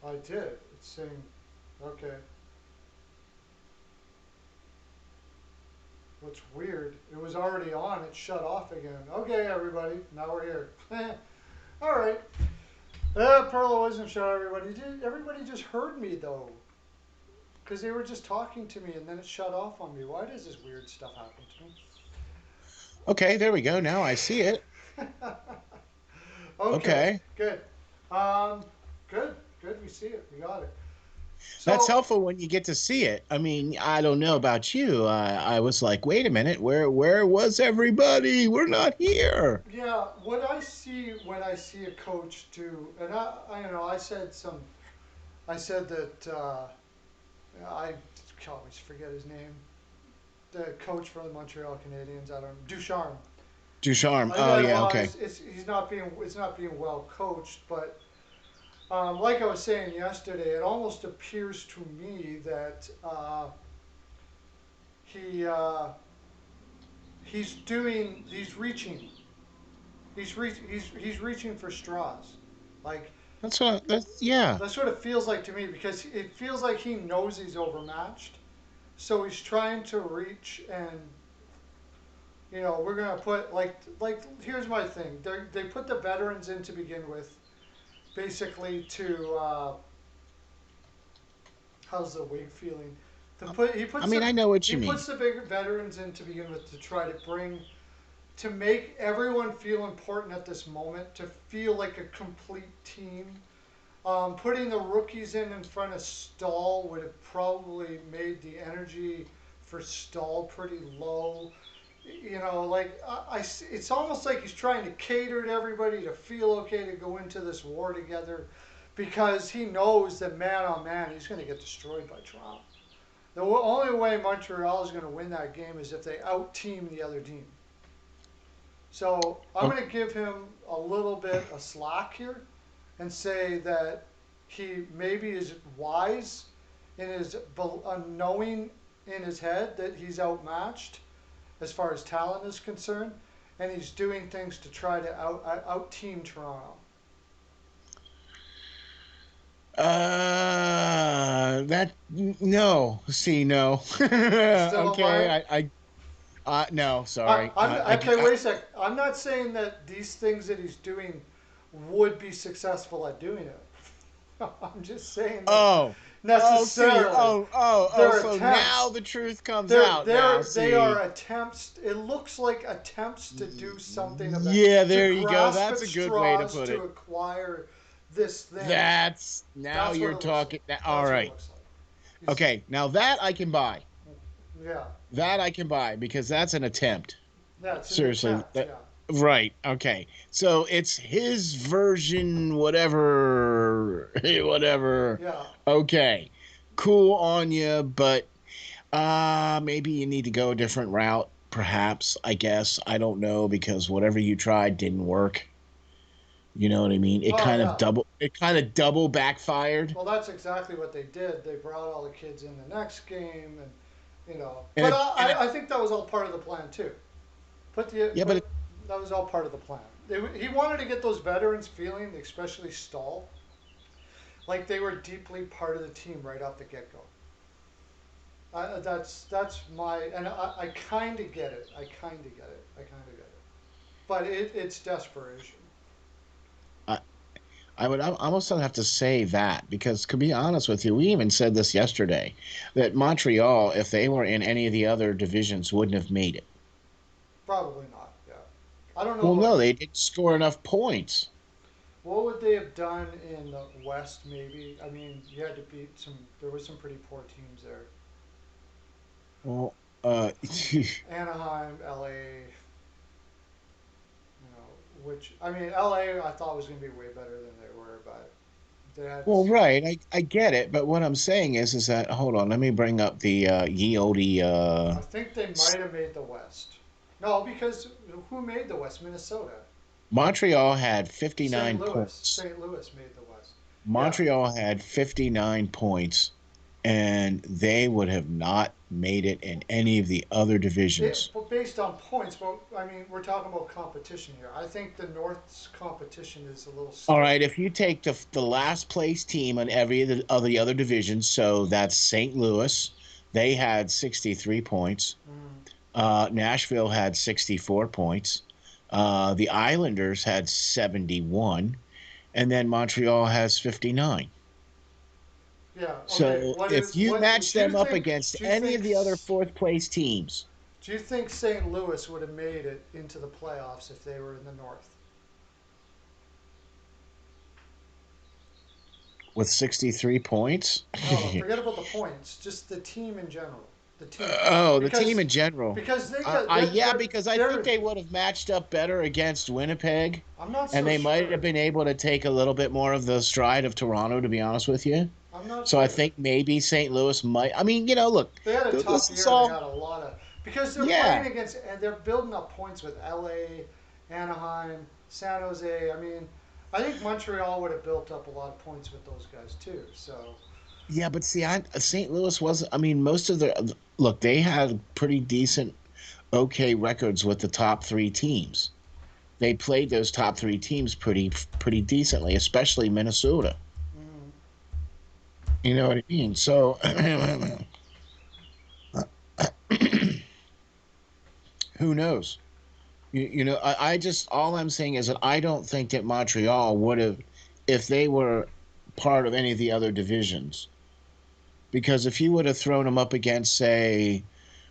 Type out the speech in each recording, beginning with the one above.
I did. It's saying, okay. What's weird, it was already on. It shut off again. Okay, everybody. Now we're here. All right. Pearlo wasn't sure everybody. Everybody just heard me, though. Because they were just talking to me and then it shut off on me. Why does this weird stuff happen Okay, there we go. Now I see it. to me? Okay, Okay. good. Um, good, good. We see it. We got it. That's So, helpful when you get to see it. I mean, I don't know about you. I was like, wait a minute, where was everybody? We're not here. yeah, what I see when I see a coach do, and I said that I always forget his name. The coach for the Montreal Canadiens, I don't Ducharme. Ducharme. Oh Yeah, yeah, well, okay. it's not being well coached, but like I was saying yesterday, it almost appears to me that he he's reaching he's reaching for straws, like That's yeah. that's what it feels like to me because it feels like he knows he's overmatched, so he's trying to reach and we're gonna put like here's my thing. They put the veterans in to begin with, basically to how's the wig feeling? I mean, I know what He you mean. puts the big veterans in to begin with to try to bring to make everyone feel important at this moment, to feel like a complete team. Putting the rookies in front of Stahl would have probably made the energy for Stahl pretty low. It's almost like he's trying to cater to everybody to feel okay to go into this war together, because he knows that man on man he's going to get destroyed by Toronto. The only way Montreal is going to win that game is if they out team the other team. So I'm Oh, going to give him a little bit of slack here and say that he maybe is wise in his knowing in his head that he's outmatched as far as talent is concerned, and he's doing things to try to out team Toronto. that no. See, no. You still don't buy Okay, it? no, sorry. Okay, wait a sec. I'm not saying that these things that he's doing would be successful at doing it. I'm just saying that oh, see, necessarily their so now attempts the truth comes out now. they are See, attempts. It looks like attempts to do something of that, yeah, to there you go. grasp That's at a good way to straws put to it. acquire this thing. That's now That's what you're it looks like. talking. All That's what it right. looks like. He's, Okay, now that I can buy. yeah, That I can buy because that's an attempt. that's an Seriously. attempt. Yeah, Right. Okay. So it's his version, whatever, whatever. yeah. Okay. Cool on you, but maybe you need to go a different route, perhaps, I guess. I don't know because whatever you tried didn't work. You know what I mean? Oh yeah. It kind of double backfired. Well, that's exactly what they did. They brought all the kids in the next game, and And But it and it I think that was all part of the plan too. yeah, but Put that was all part of the plan. He wanted to get those veterans feeling, especially Stahl, like they were deeply part of the team right off the get go. That's my and I kind of get it. I kind of get it. I kind of get it. But it's desperation. I would almost have to say that because, to be honest with you, we even said this yesterday that Montreal, if they were in any of the other divisions, wouldn't have made it. Probably not. Yeah. I don't know Well, about no, they didn't score enough points. what would they have done in the West. Maybe I mean you had to beat some. There was some pretty poor teams there. Well, Anaheim, LA, which I mean, LA I thought was going to be way better than they were, but they had. well, right, I get it, but what I'm saying is that hold on, let me bring up the Yioti. I think they might have made the West. No, because who made the West? Minnesota. Montreal had St. 59 Louis. points. St. Louis made the West. Yeah. Montreal had 59 points. and they would have not made it in any of the other divisions. But based on points, but I mean, we're talking about competition here. I think the North's competition is a little All stiff. right, if you take the last place team in every of the other divisions, so that's St. Louis, they had 63 points. Mm, Nashville had 64 points. The Islanders had 71, and then Montreal has 59. yeah. Okay. So if you What match do you them up think? against Do you any of think? the other fourth place teams Do you think St. Louis would have made it into the playoffs if they were in the North? with 63 points, No, no. Forget about the points. Just the team in general. The team, oh, the team because in general. they got Yeah, because I think they're. they would have matched up better against Winnipeg, I'm not and so they might have sure. been able to take a little bit more of the stride of Toronto, to be honest with you. I'm not So I sure. think maybe St. Louis might. I mean, look, They had a tough this is year and they all. had a lot of because they're Yeah, playing against and they're building up points with LA, Anaheim, San Jose. I mean, I think Montreal would have built up a lot of points with those guys too. So yeah, but see, St. Louis wasn't. I mean, most of their look, they had pretty decent, okay records with the top three teams. They played those top three teams pretty decently, especially Minnesota. mm, You know what I mean? So who knows? I just all I'm saying is that I don't think that Montreal would have if they were part of any of the other divisions. Because if you would have thrown them up against, say,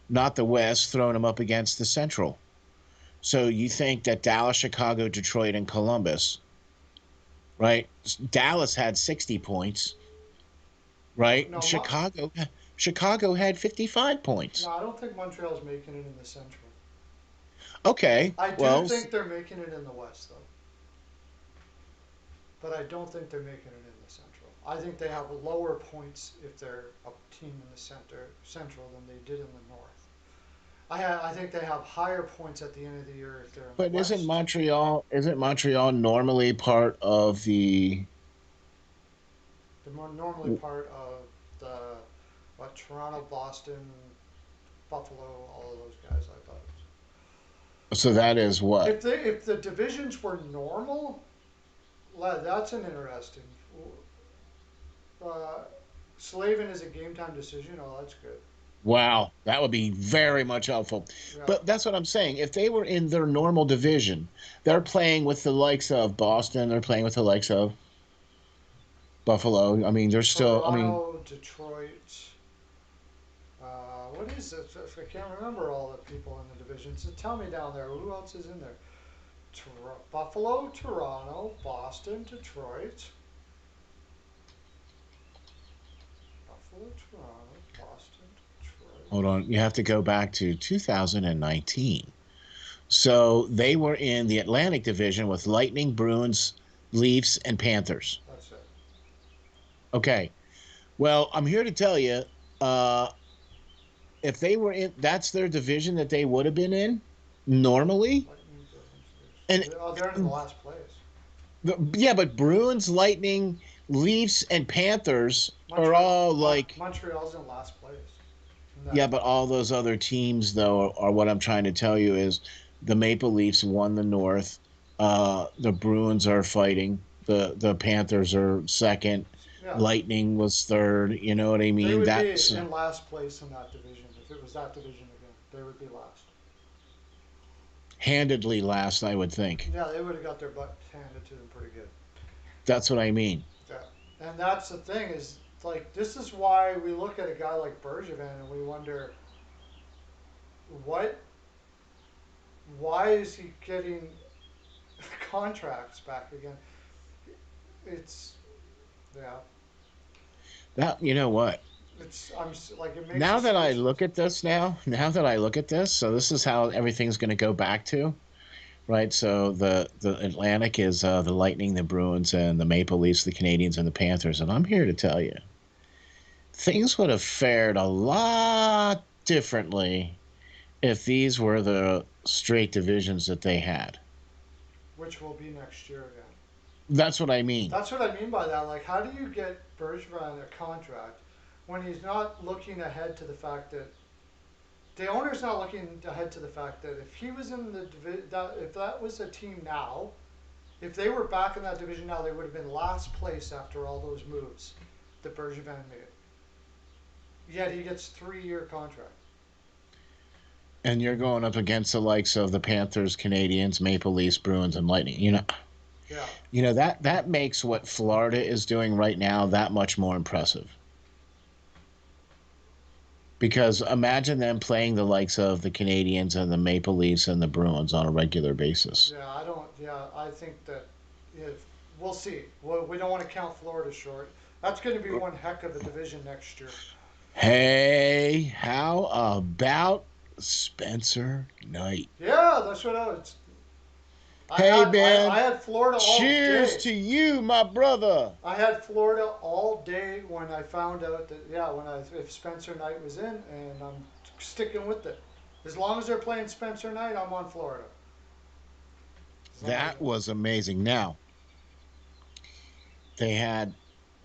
not the West, thrown them up against the Central. So you think that Dallas, Chicago, Detroit, and Columbus, right? Dallas had 60 points, right? no, Chicago had 55 no, points. I don't think Montreal's making it in the Central. Okay, I do well, think they're making it in the West though, but I don't think they're making it in the Central. I think they have lower points if they're a team in the Central than they did in the North. I think they have higher points at the end of the year if they're in the but West. Isn't Montreal normally part of the They're more normally part of the Toronto, Boston, Buffalo, all of those guys. I thought. so that is what? If the divisions were normal, that's an interesting. Uh, Slavin is a game time decision. Oh, that's good. Wow, that would be very much helpful. Yeah. But that's what I'm saying. If they were in their normal division, they're playing with the likes of Boston, they're playing with the likes of Buffalo. I mean, they're still, I mean, Toronto, Detroit. What is it? I can't remember all the people in the divisions. So tell me down there. Who else is in there? Buffalo, Toronto, Boston, Detroit. Buffalo, Toronto, Boston, hold Detroit. on, you have to go back to 2019. So they were in the Atlantic Division with Lightning, Bruins, Leafs, and Panthers. That's it. Okay. Well, I'm here to tell you, uh, if they were in, that's their division that they would have been in normally. Lightning, Bruins, And Leafs. Oh, they're in the last place. yeah, but Bruins, Lightning, Leafs, and Panthers are all like, Montreal's in last place in that yeah, but division. all those other teams, though, are what I'm trying to tell you is the Maple Leafs won the North. The Bruins are fighting. The Panthers are second. Yeah, Lightning was third. You know what I they mean? would be That's in last place in that division if it was that division again. They would be last. handedly last, I would think. Yeah, they would have got their butt handed to them pretty good. That's what I mean. Yeah, and that's the thing is like this is why we look at a guy like Bergevin and we wonder what, why is he getting contracts back again? It's yeah, That you know what? it's like it makes you Now that I speechless. look at this, now that I look at this, so this is how everything's going to go back to. Right. So the Atlantic is the Lightning, the Bruins, and the Maple Leafs, the Canadians, and the Panthers. And I'm here to tell you, things would have fared a lot differently if these were the straight divisions that they had. Which will be next year again. That's what I mean. That's what I mean by that. Like, how do you get Bergevin a contract when he's not looking ahead to the fact that the owner's not looking ahead to the fact that if he was in the if that was a team now, if they were back in that division now, they would have been last place after all those moves that Bergevin made. Yet he gets 3 year contract. And you're going up against the likes of the Panthers, Canadians, Maple Leafs, Bruins, and Lightning. Yeah, That makes what Florida is doing right now that much more impressive. Because imagine them playing the likes of the Canadians and the Maple Leafs and the Bruins on a regular basis. yeah, I don't. Yeah, I think that if we'll see. We don't want to count Florida short. That's going to be one heck of a division next year. Hey, how about Spencer Knight? Yeah, that's what I was. Hey, man, I had Florida all cheers day. to you, my brother. I had Florida all day when I found out that if Spencer Knight was in, and I'm sticking with it. As long as they're playing Spencer Knight, I'm on Florida. As long as That was amazing. Now, they had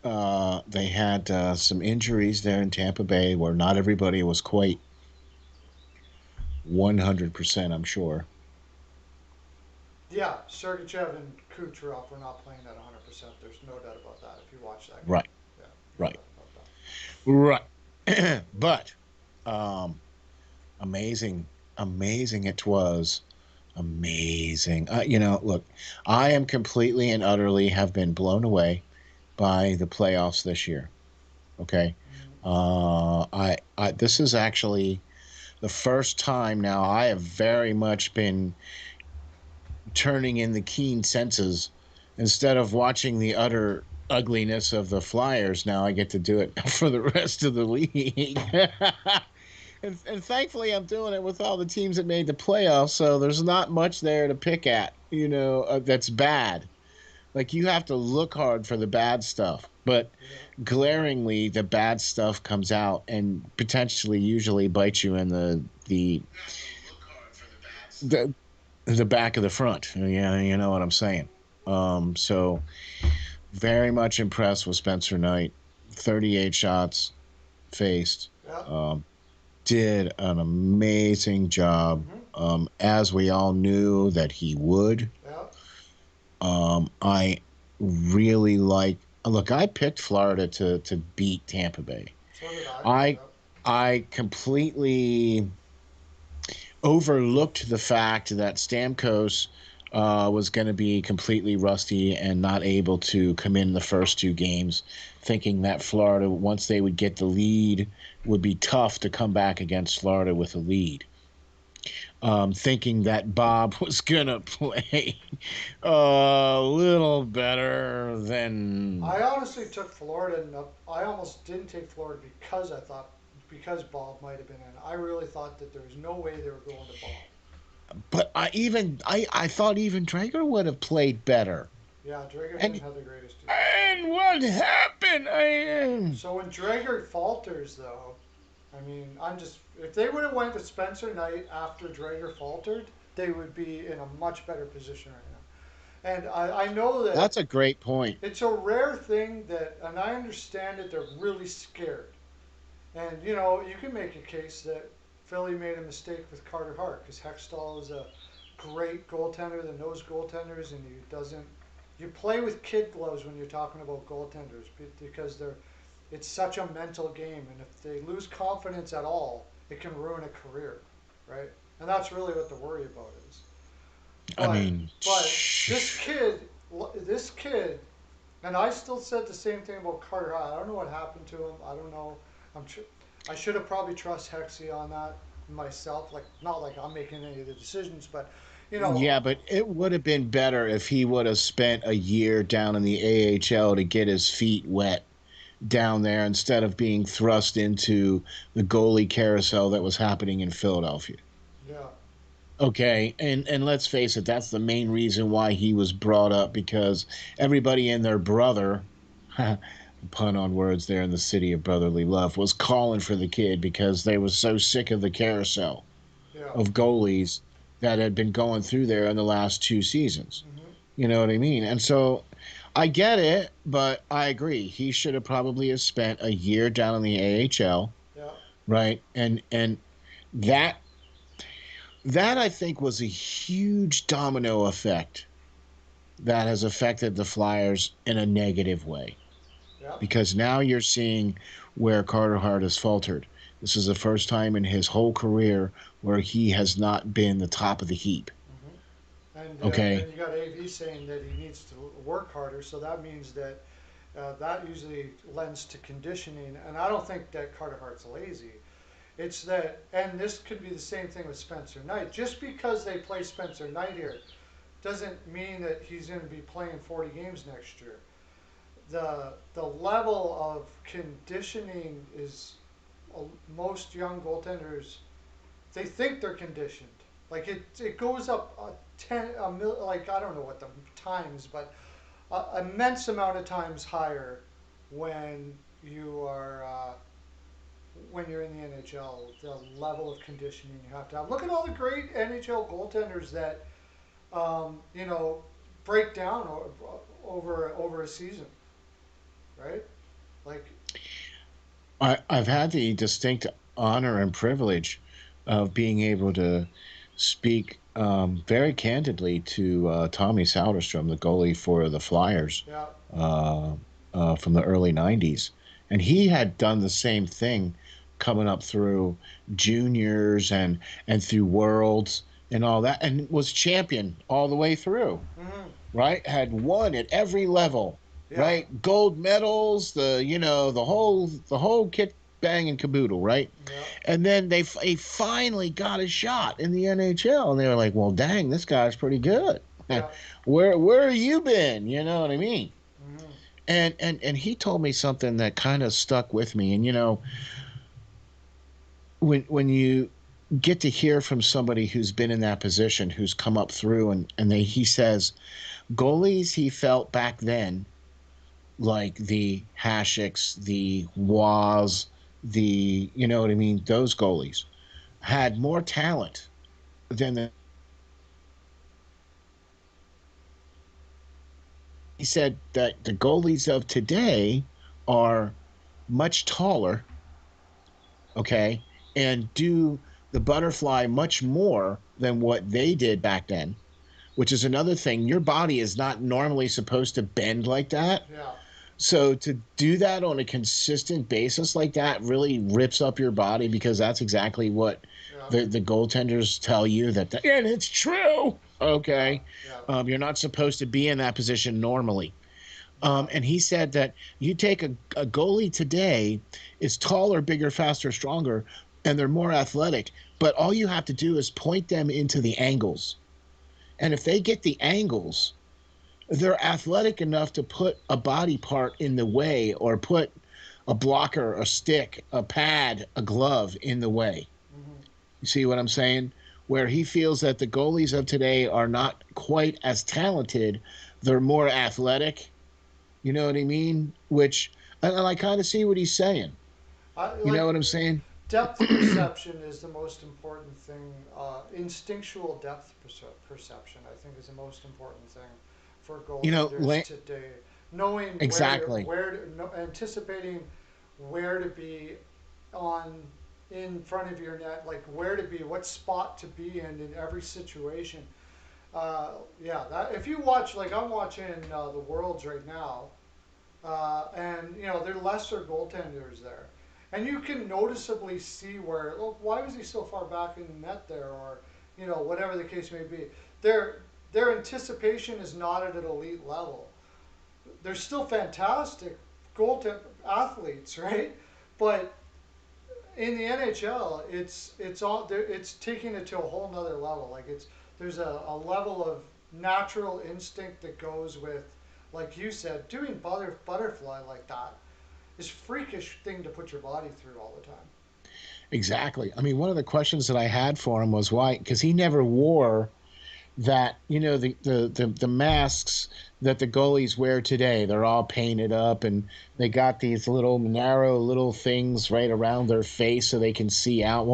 some injuries there in Tampa Bay where not everybody was quite 100%, I'm sure. yeah, Sergachev and Kucherov were not playing at 100%. There's no doubt about that. If you watch that game, Right, yeah, no right, doubt about that. right. But um, amazing, amazing it was. Amazing. Look, I am completely and utterly have been blown away by the playoffs this year. Okay. Mm-hmm. I this is actually the first time now I have very much been turning in the keen senses instead of watching the utter ugliness of the Flyers. Now I get to do it for the rest of the league. And thankfully, I'm doing it with all the teams that made the playoffs, so there's not much there to pick at, that's bad. Like, you have to look hard for the bad stuff, but Yeah, glaringly, the bad stuff comes out and potentially usually bites you in the the back of the front. Yeah, you know what I'm saying. So very much impressed with Spencer Knight. 38 shots faced. yeah, Um, did an amazing job, mm-hmm. as we all knew that he would. Yeah. I really like. Look, I picked Florida to beat Tampa Bay. So did I. I Yep. I completely overlooked the fact that Stamkos was going to be completely rusty and not able to come in the first two games, thinking that Florida, once they would get the lead, would be tough to come back against Florida with a lead. Thinking that Bob was going to play a little better than. I honestly took Florida, and I almost didn't take Florida because I thought because Bob might have been in. I really thought that there was no way they were going to Bob. But I thought even Drager would have played better. Yeah, Drager didn't And have the greatest year. and what happened? So when Drager falters, though, I mean, I'm just if they would have went to Spencer Knight after Drager faltered, they would be in a much better position right now. And I know that That's a great point. it's a rare thing that, and I understand that they're really scared. And you can make a case that Philly made a mistake with Carter Hart because Hextall is a great goaltender that knows goaltenders, and he doesn't. You play with kid gloves when you're talking about goaltenders because it's such a mental game, and if they lose confidence at all, it can ruin a career, right? And that's really what the worry about is. I But mean, but this kid, and I still said the same thing about Carter Hart. I don't know what happened to him. I don't know. I'm tr- I should have probably trust Hexy on that myself. Like not like I'm making any of the decisions, but you know, yeah, but it would have been better if he would have spent a year down in the AHL to get his feet wet down there instead of being thrust into the goalie carousel that was happening in Philadelphia. yeah, Okay, and let's face it, that's the main reason why he was brought up because everybody and their brother, pun on words there in the city of brotherly love, was calling for the kid because they were so sick of the carousel yeah, of goalies that had been going through there in the last two seasons. hmm You know what I mean? And so I get it, but I agree. He should have probably have spent a year down in the AHL, Yeah. right? And that that I think was a huge domino effect that has affected the Flyers in a negative way. Yeah. Because now you're seeing where Carter Hart has faltered. This is the first time in his whole career where he has not been the top of the heap. And Okay. you got AV saying that he needs to work harder, so that means that that usually lends to conditioning. And I don't think that Carter Hart's lazy. It's that, and this could be the same thing with Spencer Knight. Just because they play Spencer Knight here doesn't mean that he's going to be playing 40 games next year. The level of conditioning is most young goaltenders, they think they're conditioned. Like it goes up like I don't know what the times, but immense amount of times higher when you are when you're in the NHL. The level of conditioning you have to have. Look at all the great NHL goaltenders that you know break down over a season, right? Like I've had the distinct honor and privilege of being able to speak very candidly to Tommy Soderstrom, the goalie for the Flyers yeah, uh, from the early 90s. And he had done the same thing coming up through juniors and through worlds and all that, and was champion all the way through, mm-hmm. right? Had won at every level, Yeah, right? Gold medals, the whole kit bang and caboodle, right? yeah, And then they finally got a shot in the NHL, and they were like, "Well, dang, this guy's pretty good. yeah, Where have you been? You know what I mean?" mm-hmm. And he told me something that kind of stuck with me. And when you get to hear from somebody who's been in that position, who's come up through, he says goalies he felt back then, like the Hashicks, the Waz, the you know what I mean, those goalies had more talent than he said that the goalies of today are much taller, okay, and do the butterfly much more than what they did back then, which is another thing. Your body is not normally supposed to bend like that. Yeah, So to do that on a consistent basis like that really rips up your body, because that's exactly what yeah, the goaltenders tell you and it's true. yeah, Okay, yeah, you're not supposed to be in that position normally. yeah, And he said that you take a goalie today is taller, bigger, faster, stronger, and they're more athletic. But all you have to do is point them into the angles, and if they get the angles, they're athletic enough to put a body part in the way, or put a blocker, a stick, a pad, a glove in the way. mm-hmm. You see what I'm saying? Where he feels that the goalies of today are not quite as talented, they're more athletic. You know what I mean? And I kind of see what he's saying. You know Like what I'm saying? depth perception is the most important thing. Instinctual depth perception, I think, is the most important thing for You know, goaltenders today. Knowing exactly. anticipating where to be on in front of your net, like where to be, what spot to be in every situation. Yeah, that if you watch, like I'm watching the Worlds right now, and you know they're lesser goaltenders there, and you can noticeably see where, oh, why was he so far back in the net there, or you know whatever the case may be. Their their anticipation is not at an elite level. They're still fantastic goaltender athletes, right? But in the NHL, it's taking it to a whole nother level. Like there's a level of natural instinct that goes with, like you said, doing butterfly like that is freakish thing to put your body through all the time. Exactly. I mean, one of the questions that I had for him was why, because he never wore that, the masks that the goalies wear today. They're all painted up, and they got these little narrow little things right around their face so they can see out.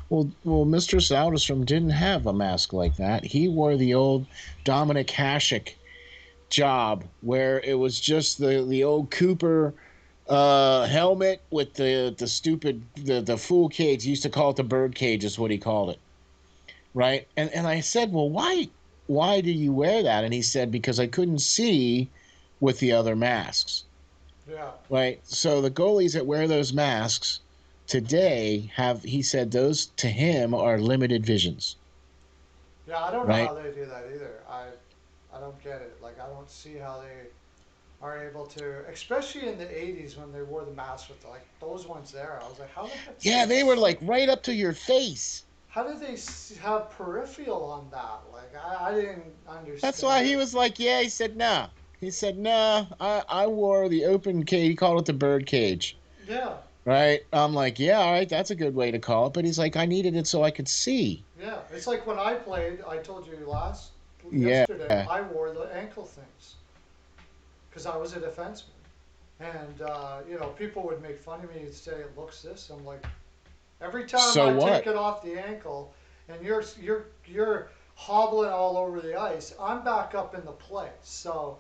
Well, Mr. Soderstrom didn't have a mask like that. He wore the old Dominic Hasek job where it was just the old Cooper helmet with the stupid the fool cage. He used to call it the bird cage, is what he called it, right? And I said, well, why do you wear that? And he said, because I couldn't see with the other masks, Yeah. right? So the goalies that wear those masks today have, he said, those to him are limited visions, Yeah, I don't know right? how they do that either. I don't get it. Like I don't see how they are able to, especially in the '80s when they wore the masks with like those ones there. I was like, how the heck did Yeah, they they were see? like right up to your face. How did they have peripheral on that? Like I didn't That's why understand he it. was like, yeah, he said, nah. He said, nah, I wore the open cage. He called it the bird cage, Yeah, right? I'm like, yeah, all right, that's a good way to call it. But he's like, I needed it so I could see. yeah. It's like when I played. I told you Yeah. yesterday. I wore the ankle things because I was a defenseman, and people would make fun of me and say it looks this. I'm like, every time So I what? take it off the ankle, and you're hobbling all over the ice, I'm back up in the play. So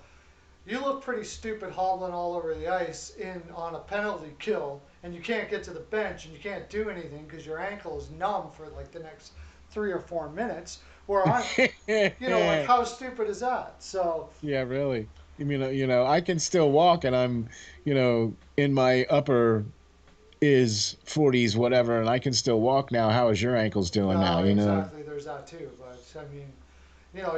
you look pretty stupid hobbling all over the ice in on a penalty kill, and you can't get to the bench and you can't do anything because your ankle is numb for like the next 3 or 4 minutes. Where like how stupid is that? So Yeah, really. You mean, I can still walk and I'm, in my upper is 40s, whatever, and I can still walk now. How is your ankles doing now? exactly, there's that too. But I mean,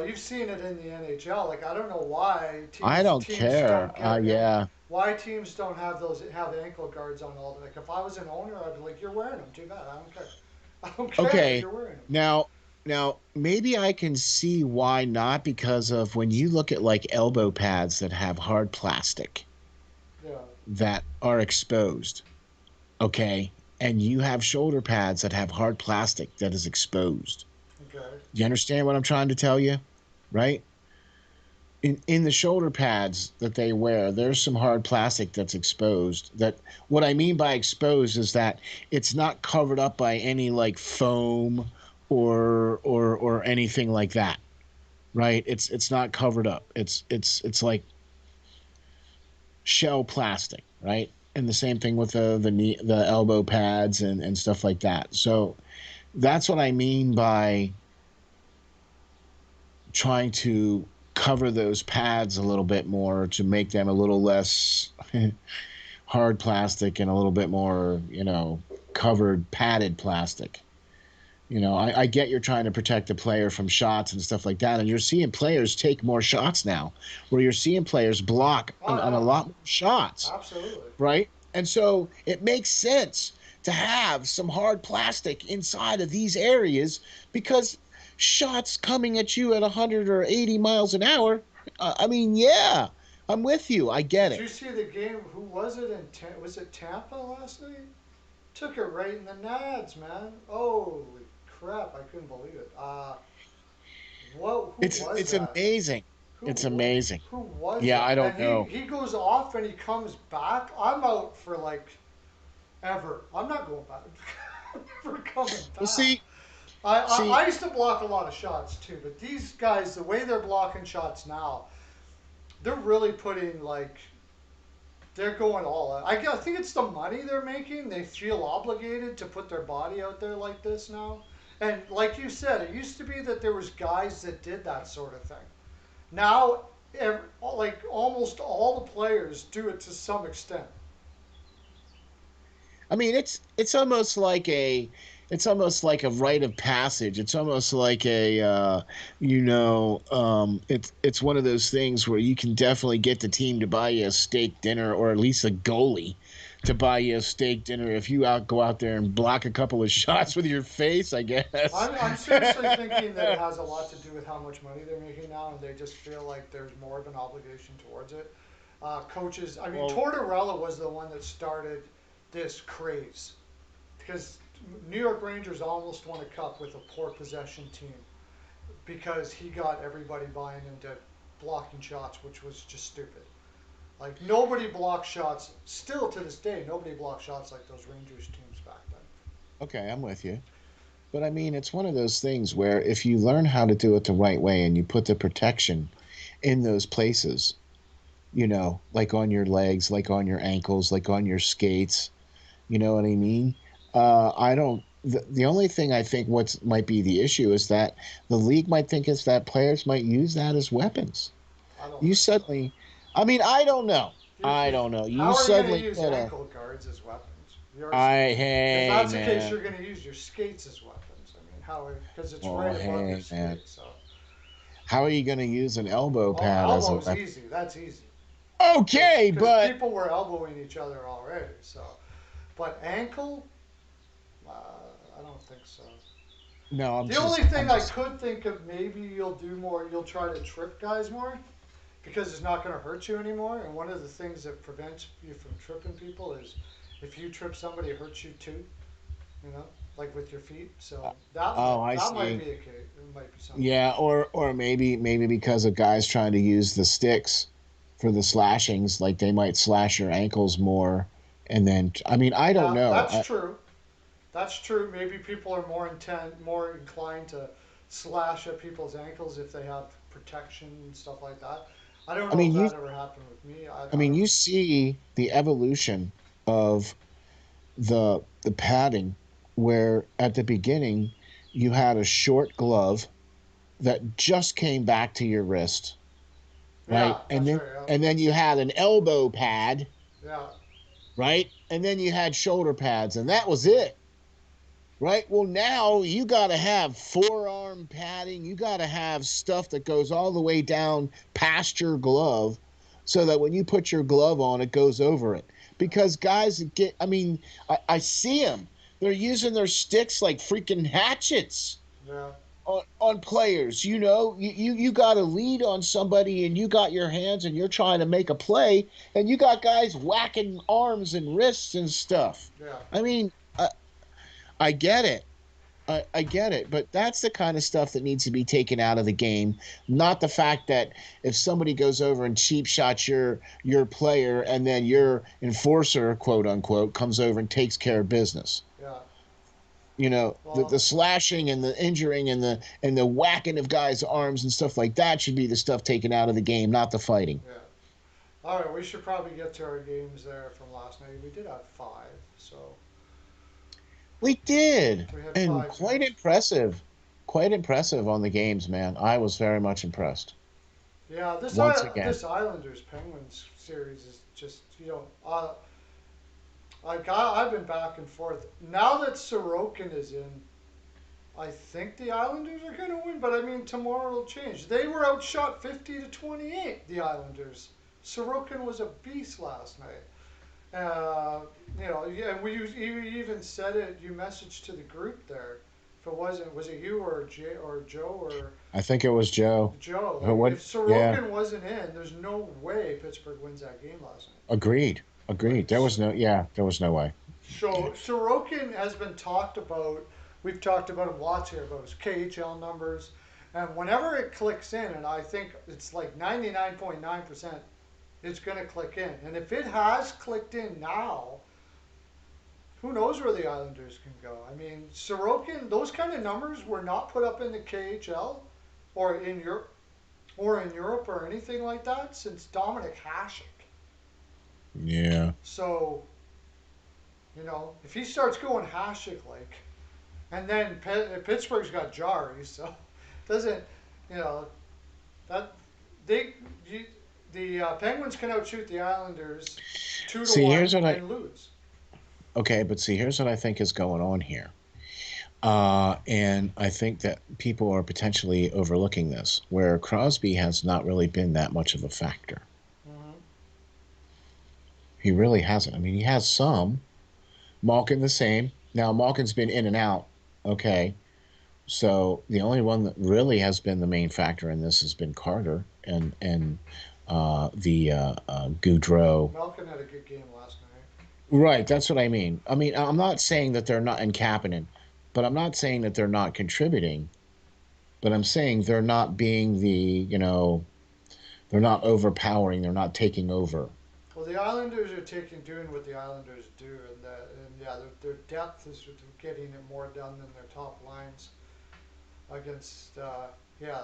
you've seen it in the NHL. Like I don't know why I don't teams care. don't get in. Yeah. Why teams don't have ankle guards on all the, like if I was an owner, I'd be like, you're wearing them. Too bad. I don't care. I don't care. Okay. You're wearing them. Now, now maybe I can see why not, because of when you look at like elbow pads that have hard plastic Yeah. that are exposed, okay, and you have shoulder pads that have hard plastic that is exposed. Okay. Do you understand what I'm trying to tell you? Right? In the shoulder pads that they wear, there's some hard plastic that's exposed. That, what I mean by exposed is that it's not covered up by any like foam or anything like that, right? It's not covered up. It's like shell plastic, right? And the same thing with the knee, the elbow pads and stuff like that. So that's what I mean by trying to cover those pads a little bit more to make them a little less hard plastic and a little bit more, covered padded plastic. I get you're trying to protect the player from shots and stuff like that, and you're seeing players take more shots now, where you're seeing players block Oh on a yeah. lot more shots, Absolutely. right? And so it makes sense to have some hard plastic inside of these areas, because shots coming at you at 100 or 80 miles an hour, I mean, yeah, I'm with you. I get Did it. you see the game? Who was it in? Was it Tampa last night? Took it right in the nads, man. Holy crap! I couldn't believe it. What? Who was It's that? amazing. Who It's wa- amazing. who was Yeah, I that? don't And know. he goes off and he comes back. I'm out for like ever. I'm not going back. I'm never coming Well, back. I see, used to block a lot of shots too, but these guys, the way they're blocking shots now, they're really putting like they're going all out. I think it's the money they're making. They feel obligated to put their body out there like this now. And like you said, it used to be that there was guys that did that sort of thing. Now, like almost all the players do it to some extent. I mean, it's almost like a rite of passage. It's almost like it's one of those things where you can definitely get the team to buy you a steak dinner, or at least a goalie to buy you a steak dinner if you go out there and block a couple of shots with your face, I guess. I'm seriously thinking that it has a lot to do with how much money they're making now, and they just feel like there's more of an obligation towards it. Coaches, I mean, Well, Tortorella was the one that started this craze because New York Rangers almost won a cup with a poor possession team because he got everybody buying into blocking shots, which was just stupid. Like nobody blocks shots. Still to this day, nobody blocks shots like those Rangers teams back then. okay, I'm with you. But I mean, it's one of those things where if you learn how to do it the right way and you put the protection in those places, like on your legs, like on your ankles, like on your skates. You know what I mean? I don't. The only thing I think what's might be the issue is that the league might think is that players might use that as weapons. I don't You think so. suddenly, I mean, I don't know. I If don't know. You how are you going to suddenly use put a, ankle guards as weapons? If hey that's the case, man, you're going to use your skates as weapons. I mean, how? Because it's well, right above your hey man, skates. So, how are you going to use an elbow oh, pad as a elbows weapon? easy. That's easy. Okay, Because but people were elbowing each other already. So, but ankle, I don't think so. no, The only I'm thing I just, could think of, maybe you'll do more. You'll try to trip guys more because it's not going to hurt you anymore. And one of the things that prevents you from tripping people is if you trip somebody, it hurts you too. You know, like with your feet. So oh, I that might see. be a case. It might be something. Yeah, or maybe because of guys trying to use the sticks for the slashings, like they might slash your ankles more, and then I mean I don't Yeah, know. that's true. That's true. Maybe people are more inclined to slash at people's ankles if they have protection and stuff like that. I don't I know mean if you that ever happened with me. I I mean don't. you see the evolution of the padding, where at the beginning you had a short glove that just came back to your wrist, Yeah, right? And that's then right. Yeah, and then you had an elbow pad, yeah, right? And then you had shoulder pads, and that was it. Right. Well, now you got to have forearm padding. You got to have stuff that goes all the way down past your glove so that when you put your glove on, it goes over it. Because guys get, I mean, I see them. They're using their sticks like freaking hatchets yeah, on players. You got a lead on somebody and you got your hands and you're trying to make a play and you got guys whacking arms and wrists and stuff. yeah. I mean, I get it. I get it, but that's the kind of stuff that needs to be taken out of the game. Not the fact that if somebody goes over and cheap shots your player, and then your enforcer, quote unquote, comes over and takes care of business. Yeah. The Well, slashing and the injuring and the whacking of guys' arms and stuff like that should be the stuff taken out of the game, not the fighting. yeah. All right, we should probably get to our games there from last night. We did have five, so We did, we had and five quite games. impressive, quite impressive on the games, man. I was very much impressed Yeah, once again. This Islanders Penguins series is just I've been back and forth. Now that Sorokin is in, I think the Islanders are going to win, but I mean tomorrow will change. They were outshot 50-28. The Islanders. Sorokin was a beast last night. Yeah, and you even said it. You messaged to the group there. If it wasn't, was it you or Joe or I think it was Joe. Joe? Who Like if what? Yeah, Sorokin wasn't in, there's no way Pittsburgh wins that game last night. agreed. Like Agreed. There was no way. so, Sorokin has been talked about. We've talked about him lots here about his KHL numbers, and whenever it clicks in, and I think it's like 99.9%, it's going to click in. And if it has clicked in now, who knows where the Islanders can go? I mean, Sorokin, those kind of numbers were not put up in the KHL or in Europe or anything like that since Dominic Hasek. Yeah. So, if he starts going Hasek like, and then Pittsburgh's got Jari, so doesn't, you know, that they you, the Penguins can outshoot the Islanders two to See, here's one what I and lose. okay, but see, here's what I think is going on here. And I think that people are potentially overlooking this, where Crosby has not really been that much of a factor. Mm-hmm. He really hasn't. I mean, he has some. Malkin the same. Now Malkin's been in and out. Okay. So the only one that really has been the main factor in this has been Carter and the Goudreau. Malkin had a good game last night. Right, that's what I mean. I mean, I'm not saying that they're not in Kapanen, but I'm not saying that they're not contributing. But I'm saying they're not being they're not overpowering. They're not taking over. Well, the Islanders are doing what the Islanders do, and yeah, their depth is getting it more done than their top lines against. Yeah,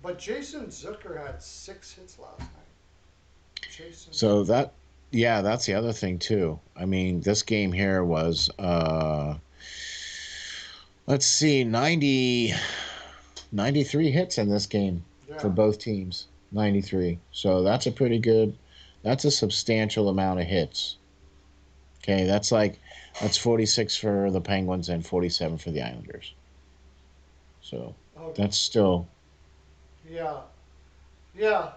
But Jason Zucker had 6 hits last night. Jason So Zucker. that, yeah, that's the other thing too. I mean, this game here was let's see, 93 hits in this game for Yeah. both teams. 93. So that's a pretty good, that's a substantial amount of hits. Okay, that's 46 for the Penguins and 47 for the Islanders. So Oh, that's still yeah. Yeah.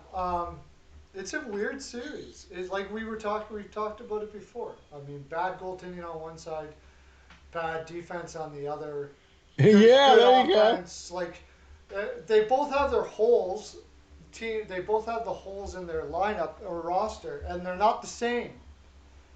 It's a weird series. It's like we've talked about it before. I mean, bad goaltending on one side, bad defense on the other, yeah, good there you go. offense. Like they both have their holes. They both have the holes in their lineup or roster, and they're not the same.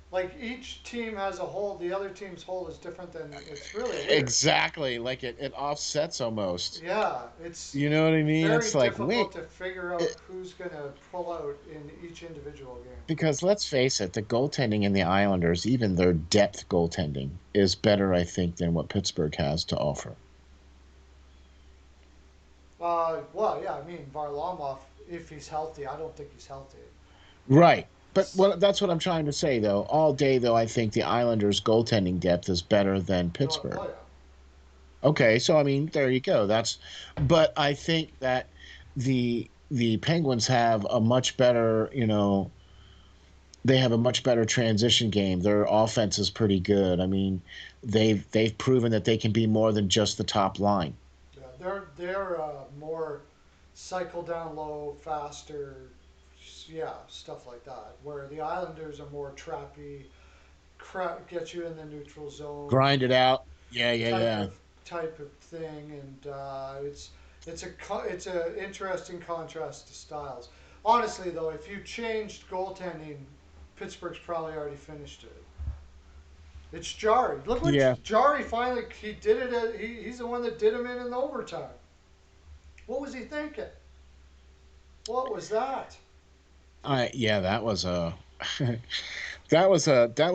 Like each team has a hole. The other team's hole is different than. It's really weird. Exactly. Like it offsets almost. Yeah, it's You know what I mean? very It's like, difficult wait, to figure out who's gonna pull out in each individual game. because let's face it, the goaltending in the Islanders, even their depth goaltending, is better, I think, than what Pittsburgh has to offer. Well, yeah, I mean Varlamov, if he's healthy, I don't think he's healthy. Right. But that's what I'm trying to say, though. All day, though, I think the Islanders' goaltending depth is better than Oh Pittsburgh. yeah, Okay, so I mean, there you go. But I think that the Penguins have a much better, they have a much better transition game. Their offense is pretty good. I mean, they've proven that they can be more than just the top line. yeah, they're more cycle down low, faster, yeah, stuff like that. Where the Islanders are more trappy, get you in the neutral zone, Grind it out. Yeah, yeah, type yeah. of type of thing, and it's a interesting contrast to styles. Honestly, though, if you changed goaltending, Pittsburgh's probably already finished it. It's Jari. Look what Yeah. Jari finally he did it. He's the one that did him in overtime. What was he thinking? What was that? Yeah, that was a that was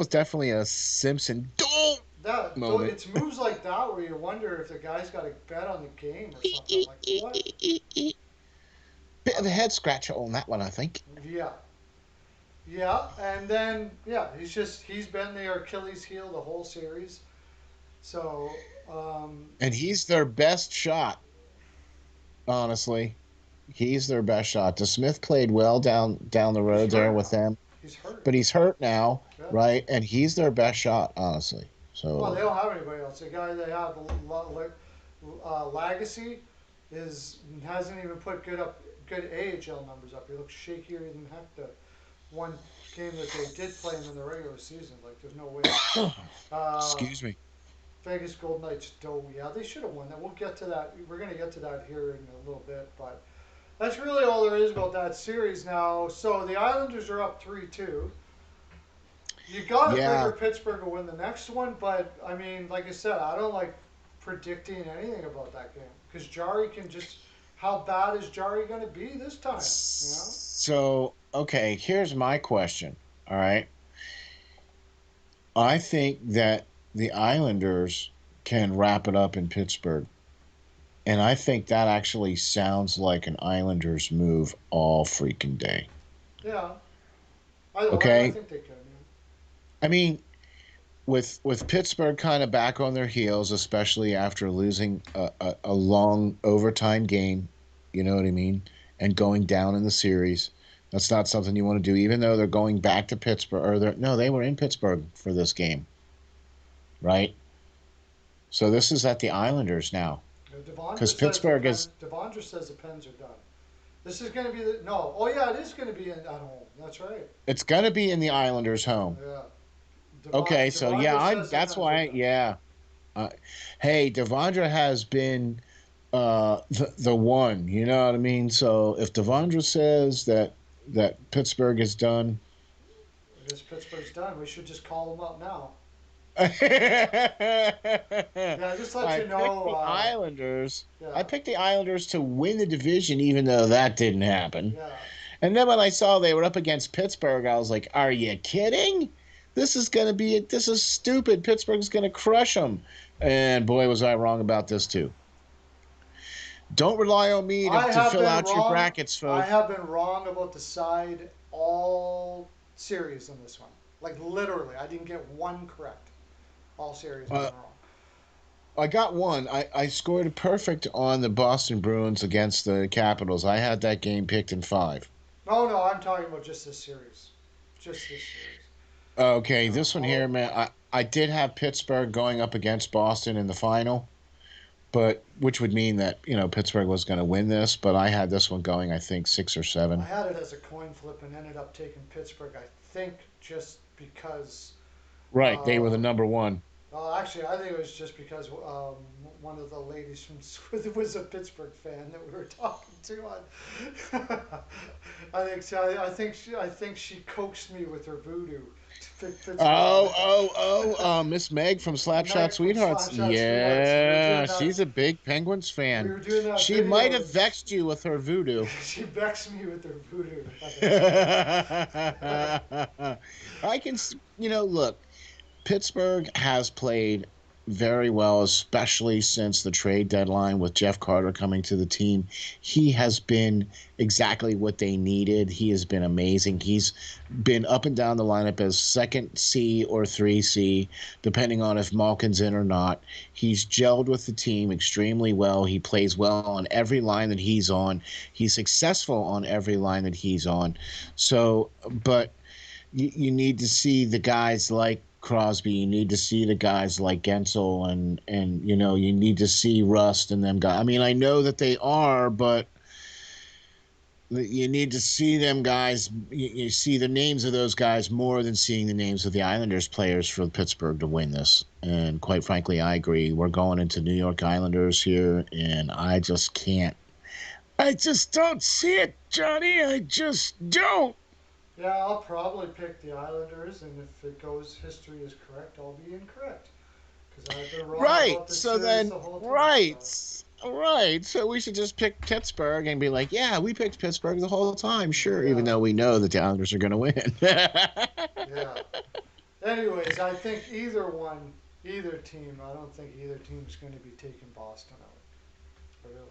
definitely a Simpson don't moment. It's moves like that where you wonder if the guy's got a bet on the game or something. Like what? Bit of a head scratcher on that one, I think. Yeah, yeah, and then yeah, he's been the Achilles heel the whole series. So And he's their best shot, honestly. He's their best shot. DeSmith played well down the he's road there hurt with now. them, He's hurt. but he's hurt now, Yeah. right? And he's their best shot, honestly. Well, they So don't have anybody else. The guy they have, Legacy, is hasn't even put good AHL numbers up. He looks shakier than heck. The one game that they did play him in the regular season, like there's no way. Uh, excuse me. Vegas Golden Knights, do yeah, they should have won that. We'll get to that. We're gonna get to that here in a little bit, but that's really all there is about that series now. So the Islanders are up 3-2. You got to Yeah. figure Pittsburgh will win the next one, but I mean, like I said, I don't like predicting anything about that game because Jari can just. How bad is Jari going to be this time? You know? So, okay, here's my question. All right. I think that the Islanders can wrap it up in Pittsburgh. And I think that actually sounds like an Islanders move all freaking day. Yeah, I Okay? think they can. Yeah. I mean, with Pittsburgh kind of back on their heels, especially after losing a long overtime game, you know what I mean, and going down in the series. That's not something you want to do, even though they're going back to Pittsburgh. Or no, they were in Pittsburgh for this game, right? So this is at the Islanders now, because Pittsburgh is. Devondra says the Pens are done. This is going to be the no. Oh yeah, it is going to be at home. That's right. It's gonna be in the Islanders' home. Yeah. Okay, so yeah, Devondra I'm. says the That's Pens are why. done. Yeah. Uh, hey, Devondra has been the one. You know what I mean? So if Devondra says that Pittsburgh is done, I guess Pittsburgh's done. We should just call them up now. Yeah, just let I you picked know. the Islanders. I Yeah, picked the Islanders to win the division, even though that didn't happen. yeah. And then when I saw they were up against Pittsburgh, I was like, "Are you kidding? This is stupid. Pittsburgh's gonna crush them." And boy, was I wrong about this too. Don't rely on me I to have fill been out your wrong. brackets, I folks. have been wrong about the side all series in this one. Like literally, I didn't get one correct. All series I've Uh, been wrong. I got one. I scored a perfect on the Boston Bruins against the Capitals. I had that game picked in five. No, no, I'm talking about just this series. Just this series. Okay, No, this one here, man. I did have Pittsburgh going up against Boston in the final, but which would mean that Pittsburgh was going to win this. But I had this one going, I think, six or I seven. had it as a coin flip and ended up taking Pittsburgh. I think just because. Right, they were the Uh, number one. well, actually, I think it was just because one of the ladies from was a Pittsburgh fan that we were talking to. I think so. I think she coaxed me with her voodoo to pick Pittsburgh. Miss Meg from Slapshot Meg from Sweethearts. Slapshot Sweethearts. We were Yeah, doing that. she's a big Penguins We fan. were doing that She might video, have and vexed you with her voodoo. she vexed me with her voodoo. That's right. I can, look, Pittsburgh has played very well, especially since the trade deadline with Jeff Carter coming to the team. He has been exactly what they needed. He has been amazing. He's been up and down the lineup as second C or 3C, depending on if Malkin's in or not. He's gelled with the team extremely well. He plays well on every line that he's on. He's successful on every line that he's on. So, but you need to see the guys like Crosby. You need to see the guys like Gensel, and you need to see Rust and them guys. I mean, I know that they are, but you need to see them guys. You see the names of those guys more than seeing the names of the Islanders players for Pittsburgh to win this. And quite frankly, I agree. We're going into New York Islanders here, and I just can't. I just don't see it, Johnny. I just don't. Yeah, I'll probably pick the Islanders, and if it goes history is correct, I'll be incorrect because I've been wrong Right. about this So series then, the whole time. So right. Right. So we should just pick Pittsburgh and be like, yeah, we picked Pittsburgh the whole time. Sure. Even yeah, though we know that the Islanders are going to win. yeah. Anyways, I think either team. I don't think either team's going to be taking Boston out. Really.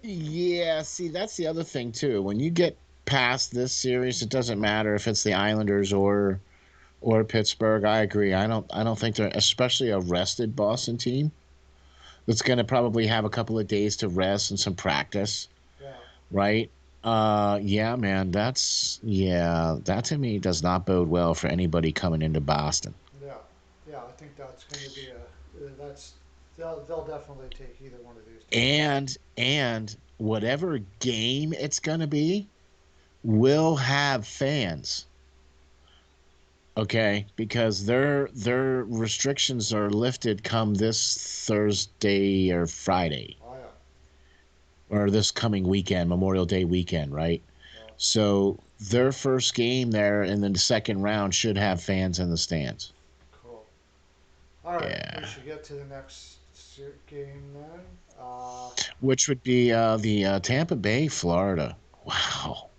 Yeah. See, that's the other thing, too. When you get past this series, it doesn't matter if it's the Islanders or Pittsburgh. I agree. I don't think they're especially a rested Boston team that's going to probably have a couple of days to rest and some practice. Yeah, Right? Yeah, man, that to me does not bode well for anybody coming into Boston. yeah, yeah. I think that's going to be a. That's they'll definitely take either one of these teams. And whatever game it's gonna be will have fans. Okay, because their restrictions are lifted come this Thursday or Friday Oh yeah, or this coming weekend, Memorial Day weekend, right? yeah. So their first game there and then the second round should have fans in the stands. Cool. All right, we Yeah. should get to the next game then. Which would be the Tampa Bay, Florida. Wow.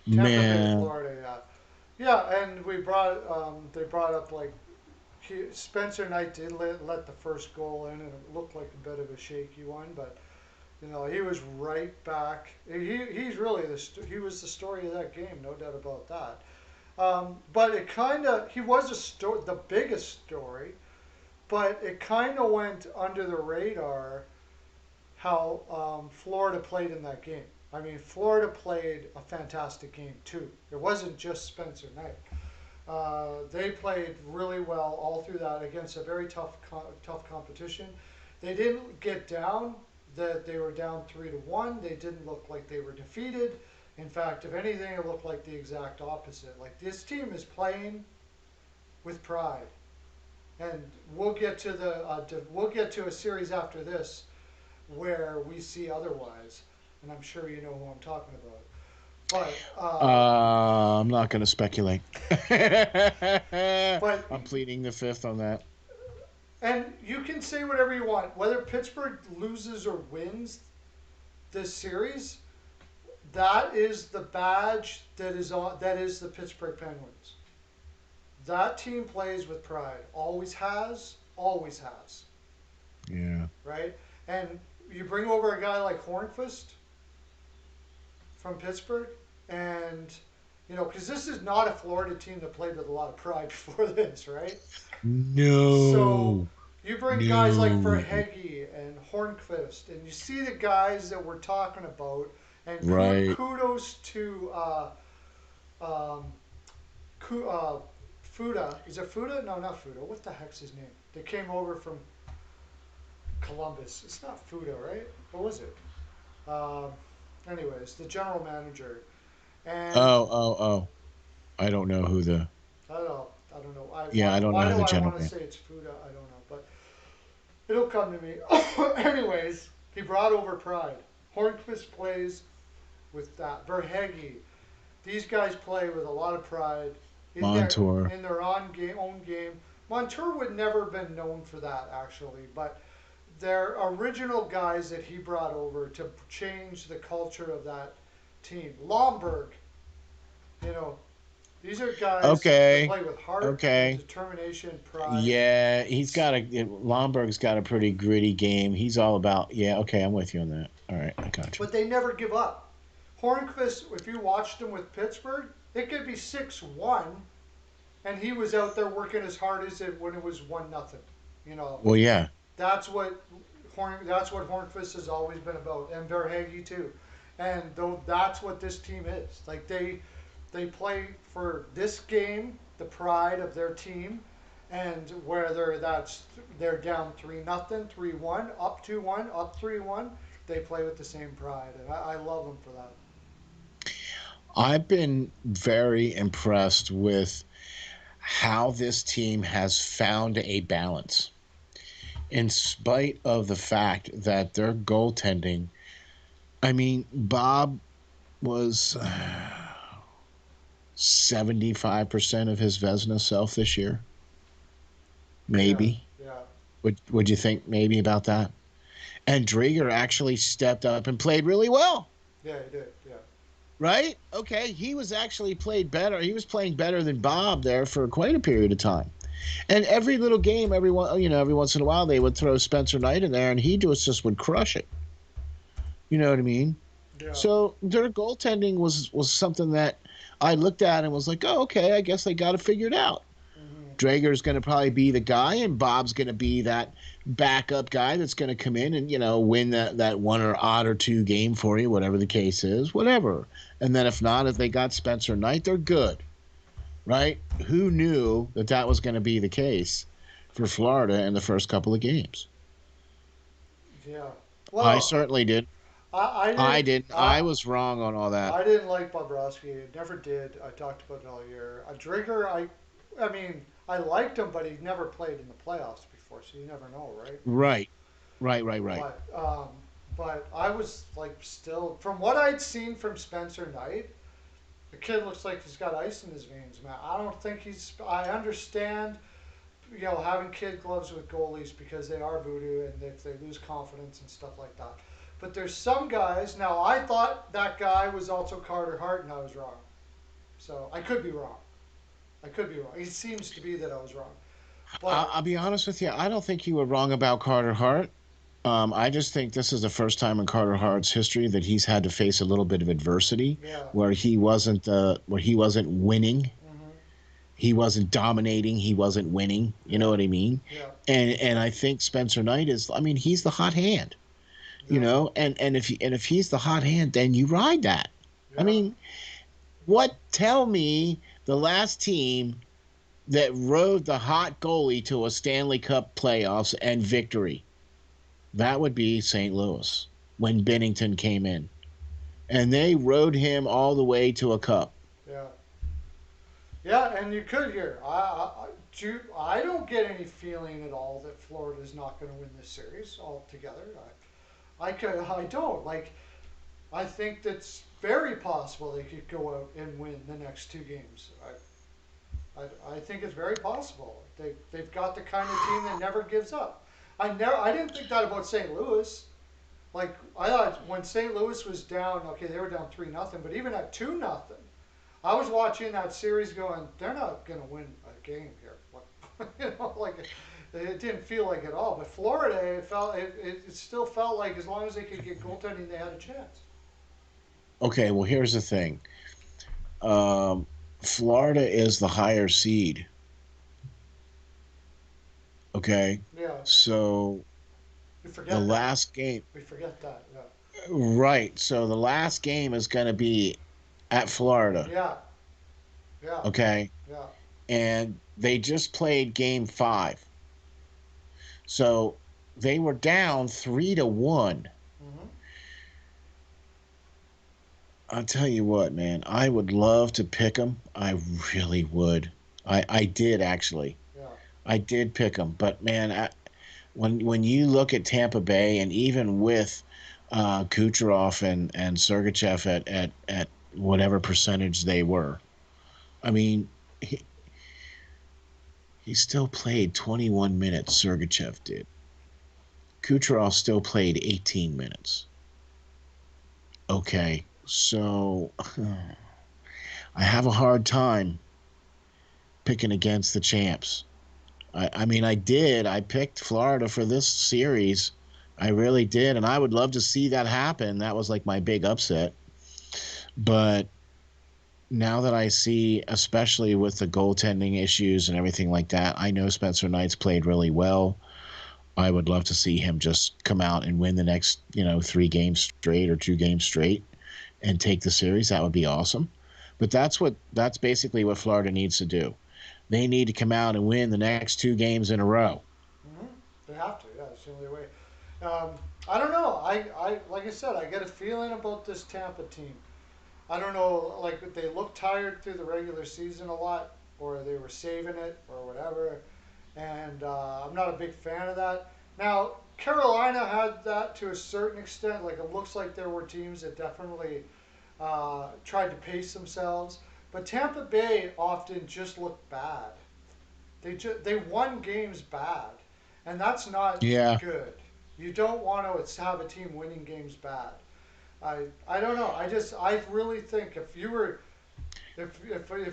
Tampa Bay, Man. Florida. Yeah, yeah, and they brought up like Spencer Knight did let the first goal in, and it looked like a bit of a shaky one, but he was right back. He's really he was the story of that game, no doubt about that. But it kind of he was the biggest story, but it kind of went under the radar how Florida played in that game. I mean, Florida played a fantastic game too. It wasn't just Spencer Knight. They played really well all through that against a very tough competition. They didn't get down. That they were down 3-1. They didn't look like they were defeated. In fact, if anything, it looked like the exact opposite. Like this team is playing with pride, and we'll get to a series after this where we see otherwise, and I'm sure you know who I'm talking about. But I'm not going to speculate. but I'm pleading the fifth on that. and you can say whatever you want. Whether Pittsburgh loses or wins this series, that is the badge that is on. That is the Pittsburgh Penguins. That team plays with pride. Always has. Always has. Yeah. right? And you bring over a guy like Hornqvist from Pittsburgh, and because this is not a Florida team that played with a lot of pride before this, right? So No. you bring guys like No. Verhege and Hornqvist, and you see the guys that we're talking about. And Right. kudos to um, Fuda. Is it Fuda? No, not Fuda. What the heck's his name? They came over from Columbus. It's not Fuda, right? What was it? Um, anyways, the general manager. And Oh, oh, oh. I don't know who the. I don't know. I don't know. Yeah, I don't know Why who do the I want to gentleman. say it's Fuda? I don't know. But it'll come to me. Anyways, he brought over pride. Hornqvist plays with that. Verhege. These guys play with a lot of pride in their Montour. own game. Montour would never have been known for that actually, but they're original guys that he brought over to change the culture of that team. Lomberg, you know, these are guys that Okay. play with heart and Okay. determination, pride, Yeah, he's got a. Lomberg's got a pretty gritty game. He's all about. Yeah. Okay, I'm with you on that. All right, I got you. but they never give up. Hornqvist, if you watched him with Pittsburgh, it could be 6-1, and he was out there working as hard as it when it was 1-0. You know, Well, yeah. that's what that's what Hornqvist has always been about, and Verhage too. And though that's what this team is. Like they play for this game, the pride of their team, and whether that's they're down 3-0, 3-1, up 2-1, up 3-1, they play with the same pride, and I love them for that. I've been very impressed with how this team has found a balance in spite of the fact that their goaltending. I mean, Bob was 75% of his Vesna self this year. Yeah, Maybe. yeah, Would you think maybe about that? And Drieger actually stepped up and played really well. yeah, he did, yeah, Right? Okay, he was actually played better. He was playing better than Bob there for quite a period of time. And every little game, every once in a while, they would throw Spencer Knight in there, and he just would crush it. You know what I mean? yeah. So their goaltending was something that I looked at and was like, oh, okay, I guess they got it figured out. Mm-hmm. Drager's going to probably be the guy, and Bob's going to be that backup guy that's going to come in and win that one or odd or two game for you, whatever the case is, whatever. And then if not, if they got Spencer Knight, they're good, right? Who knew that that was going to be the case for Florida in the first couple of games? Yeah. I Well, certainly did. I I didn't. didn't. I was wrong on all that. I didn't like Bobrovsky. Never did. I talked about it all year. Drigger, I mean, I liked him, but he never played in the playoffs before, so you never know, right? Right, right, right, right. But but I was like, still, from what I'd seen from Spencer Knight, the kid looks like he's got ice in his veins, man. I don't think he's. I understand, having kid gloves with goalies because they are voodoo and if they lose confidence and stuff like that. But there's some guys. Now I thought that guy was also Carter Hart, and I was wrong. So I could be wrong. I could be wrong. It seems to be that I was wrong. But I'll be honest with you. I don't think you were wrong about Carter Hart. I just think this is the first time in Carter Hart's history that he's had to face a little bit of adversity, yeah. where he wasn't winning, Hmm. he wasn't dominating, he wasn't winning. You know Yeah. what I mean? Yeah. And I think Spencer Knight is. I mean, he's the hot hand. Yeah. And if he's the hot hand, then you ride that. I Yeah. mean, tell me the last team that rode the hot goalie to a Stanley Cup playoffs and victory. That would be St. Louis when Bennington came in. And they rode him all the way to a cup. Yeah. Yeah. And you could hear. I don't get any feeling at all that Florida's not going to win this series altogether. I don't like. I think that's very possible they could go out and win the next two games. I think it's very possible. They've got the kind of team that never gives up. I didn't think that about St. Louis. Like I thought when St. Louis was down, okay, they were down 3-0, but even at 2-0, I was watching that series going, they're not going to win a game here. Like, like It didn't feel like it at all. But Florida, it still felt like as long as they could get goaltending, they had a chance. Okay, well, here's the thing. Um, Florida is the higher seed. Okay, Yeah, so we the forget that. last game, We forget that. Yeah, right? So the last game is going to be at Florida. yeah, yeah, Okay, yeah. and they just played game 5. So they were down 3-1. Mm-hmm. I'll tell you what, man, I would love to pick them. I really would. I did actually. Yeah. I did pick them, but man, when you look at Tampa Bay, and even with Kucherov and Sergachev at whatever percentage they were, I mean, he still played 21 minutes. Sergachev did. Kucherov still played 18 minutes. Okay, so I have a hard time picking against the champs. I mean, I did. I picked Florida for this series. I really did. And I would love to see that happen. That was like my big upset. But now that I see, especially with the goaltending issues and everything like that, I know Spencer Knight's played really well. I would love to see him just come out and win the next, 3 games straight or 2 games straight and take the series. That would be awesome. But that's basically what Florida needs to do. They need to come out and win the next 2 games in a row. Mm-hmm. They have to. Yeah, it's the only way. Um, I don't know. Like I said, I get a feeling about this Tampa team. I don't know. Like they looked tired through the regular season a lot, or they were saving it, or whatever. And I'm not a big fan of that. Now Carolina had that to a certain extent. Like it looks like there were teams that definitely tried to pace themselves, but Tampa Bay often just looked bad. They won games bad, and that's not Yeah. good. You don't want to have a team winning games bad. I don't know. I really think if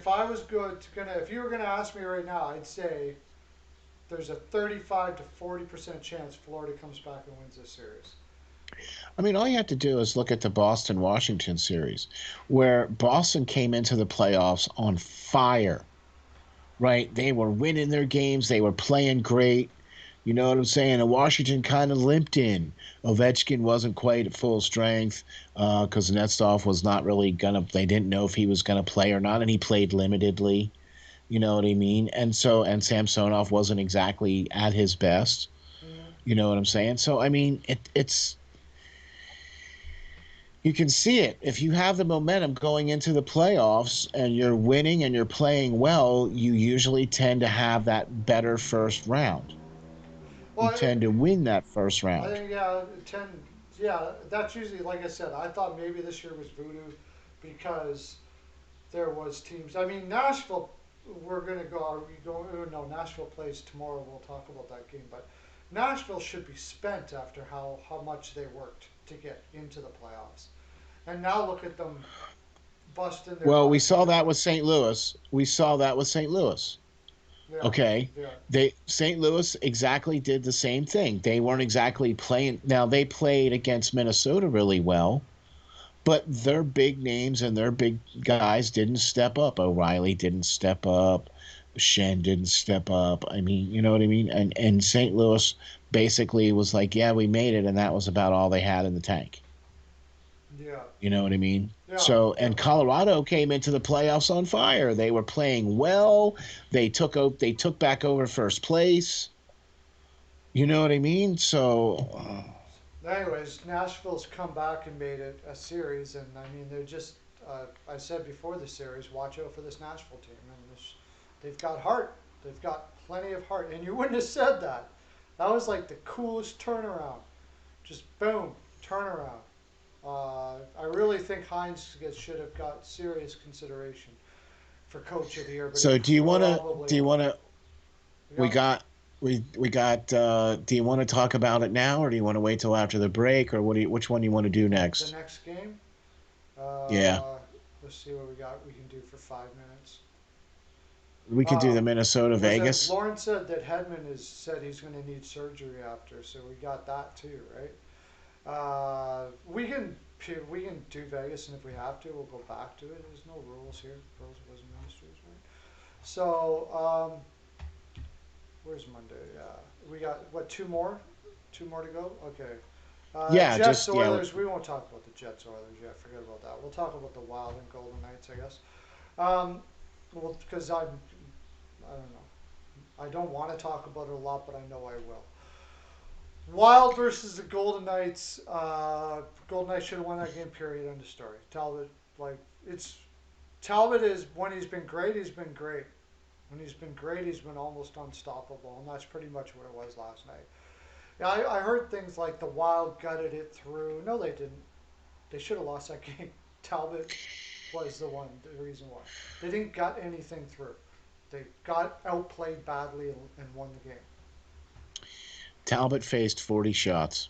I was gonna if you were gonna ask me right now, I'd say there's a 35 to 40% chance Florida comes back and wins this series. I mean, all you have to do is look at the Boston Washington series, where Boston came into the playoffs on fire, right? They were winning their games, they were playing great. You know what I'm saying? And Washington kind of limped in. Ovechkin wasn't quite at full strength because Netsov was not really gonna. They didn't know if he was gonna play or not, and he played limitedly. You know what I mean? And Samsonov wasn't exactly at his best. Mm-hmm. You know what I'm saying? So I mean, it's you can see it. If you have the momentum going into the playoffs and you're winning and you're playing well, you usually tend to have that better first round. You Well, tend to win that first I round. think yeah, 10. Yeah, that's usually like I said. I thought maybe this year was voodoo because there was teams. I mean, Nashville. We're gonna go. Are we going? Oh, no, Nashville plays tomorrow. We'll talk about that game. But Nashville should be spent after how much they worked to get into the playoffs, and now look at them busting their Well, we butts saw that to. with St. Louis. We saw that with St. Louis. Yeah, Okay. yeah. They St. Louis exactly did the same thing. They weren't exactly playing. Now they played against Minnesota really well, but their big names and their big guys didn't step up. O'Reilly didn't step up. Shen didn't step up. I mean, you know what I mean? And St. Louis basically was like, yeah, we made it, and that was about all they had in the tank. Yeah, You know what I mean? yeah, So, yeah. and Colorado came into the playoffs on fire. They were playing well. They took back over first place. You know what I mean? So, Anyways, Nashville's come back and made it a series, and I mean they're just. I said before the series, watch out for this Nashville team, and they've got heart. They've got plenty of heart, and you wouldn't have said that. That was like the coolest turnaround. Just boom, turnaround. I really think Hines should have got serious consideration for coach of the year, but he so probably do you won't. want to we Yeah, got we got do you want to talk about it now, or do you want to wait till after the break, or which one do you want to do the next? next game. Yeah. Uh, let's see what we got. We can do for 5 minutes. We could do the Minnesota Was it Vegas. Lauren said that Hedman is said he's going to need surgery after, so we got that too, right? We can do Vegas, and if we have to, we'll go back to it. There's no rules here. Rules wasn't ministers, right? So where's Monday? We got what, two more to go. Okay. Yeah, Jets just yeah. Oilers. We won't talk about the Jets Oilers yet. Forget about that. We'll talk about the Wild and Golden Knights, I guess. Um, well, because I don't know. I don't want to talk about it a lot, but I know I will. Wild versus the Golden Knights. Golden Knights should have won that game. Period. End of story. Talbot, like it's Talbot is when he's been great, he's been great. When he's been great, he's been almost unstoppable, and that's pretty much what it was last night. Yeah, I heard things like the Wild gutted it through. No, they didn't. They should have lost that game. Talbot was the reason why. They didn't gut anything through. They got outplayed badly and won the game. Talbot faced 40 shots.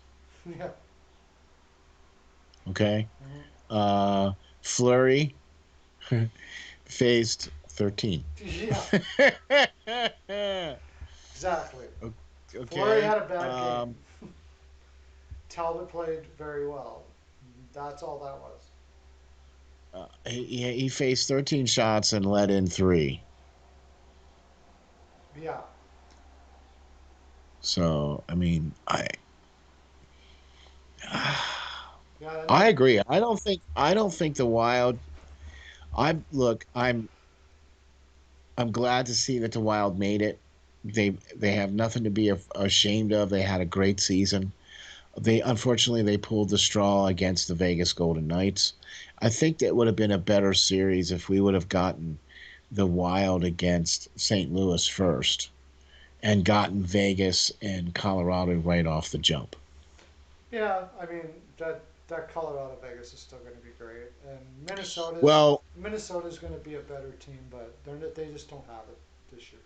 Yeah. Okay. Mm-hmm. Uh, Flurry faced 13. Yeah. Exactly. Fleury Okay. had a bad game. Talbot played very well. That's all that was. He faced 13 shots and let in three. Yeah. So I mean, Yeah. And I then agree. I don't think the Wild. I'm glad to see that the Wild made it. They have nothing to be ashamed of. They had a great season. They unfortunately they pulled the straw against the Vegas Golden Knights. I think that would have been a better series if we would have gotten the Wild against St. Louis first and gotten Vegas and Colorado right off the jump. yeah, I mean that Colorado Vegas is still going to be great, and Well, Minnesota's going to be a better team, but they just don't have it this year.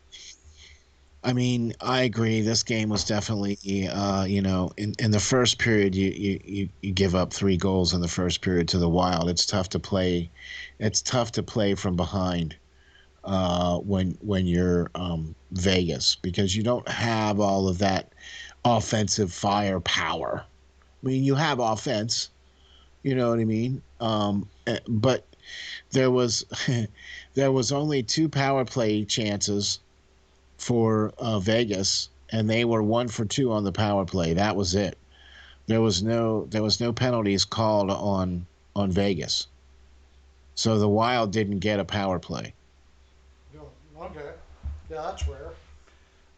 I mean, I agree. This game was definitely, in the first period, you give up 3 goals in the first period to the Wild. It's tough to play. It's tough to play from behind when you're Vegas because you don't have all of that offensive firepower. I mean, you have offense. You know what I mean? But there was there was only 2 power play chances for Vegas, and they were 1 for 2 on the power play. That was it. There was no penalties called on Vegas, so the Wild didn't get a power play. No, okay, yeah, that's rare,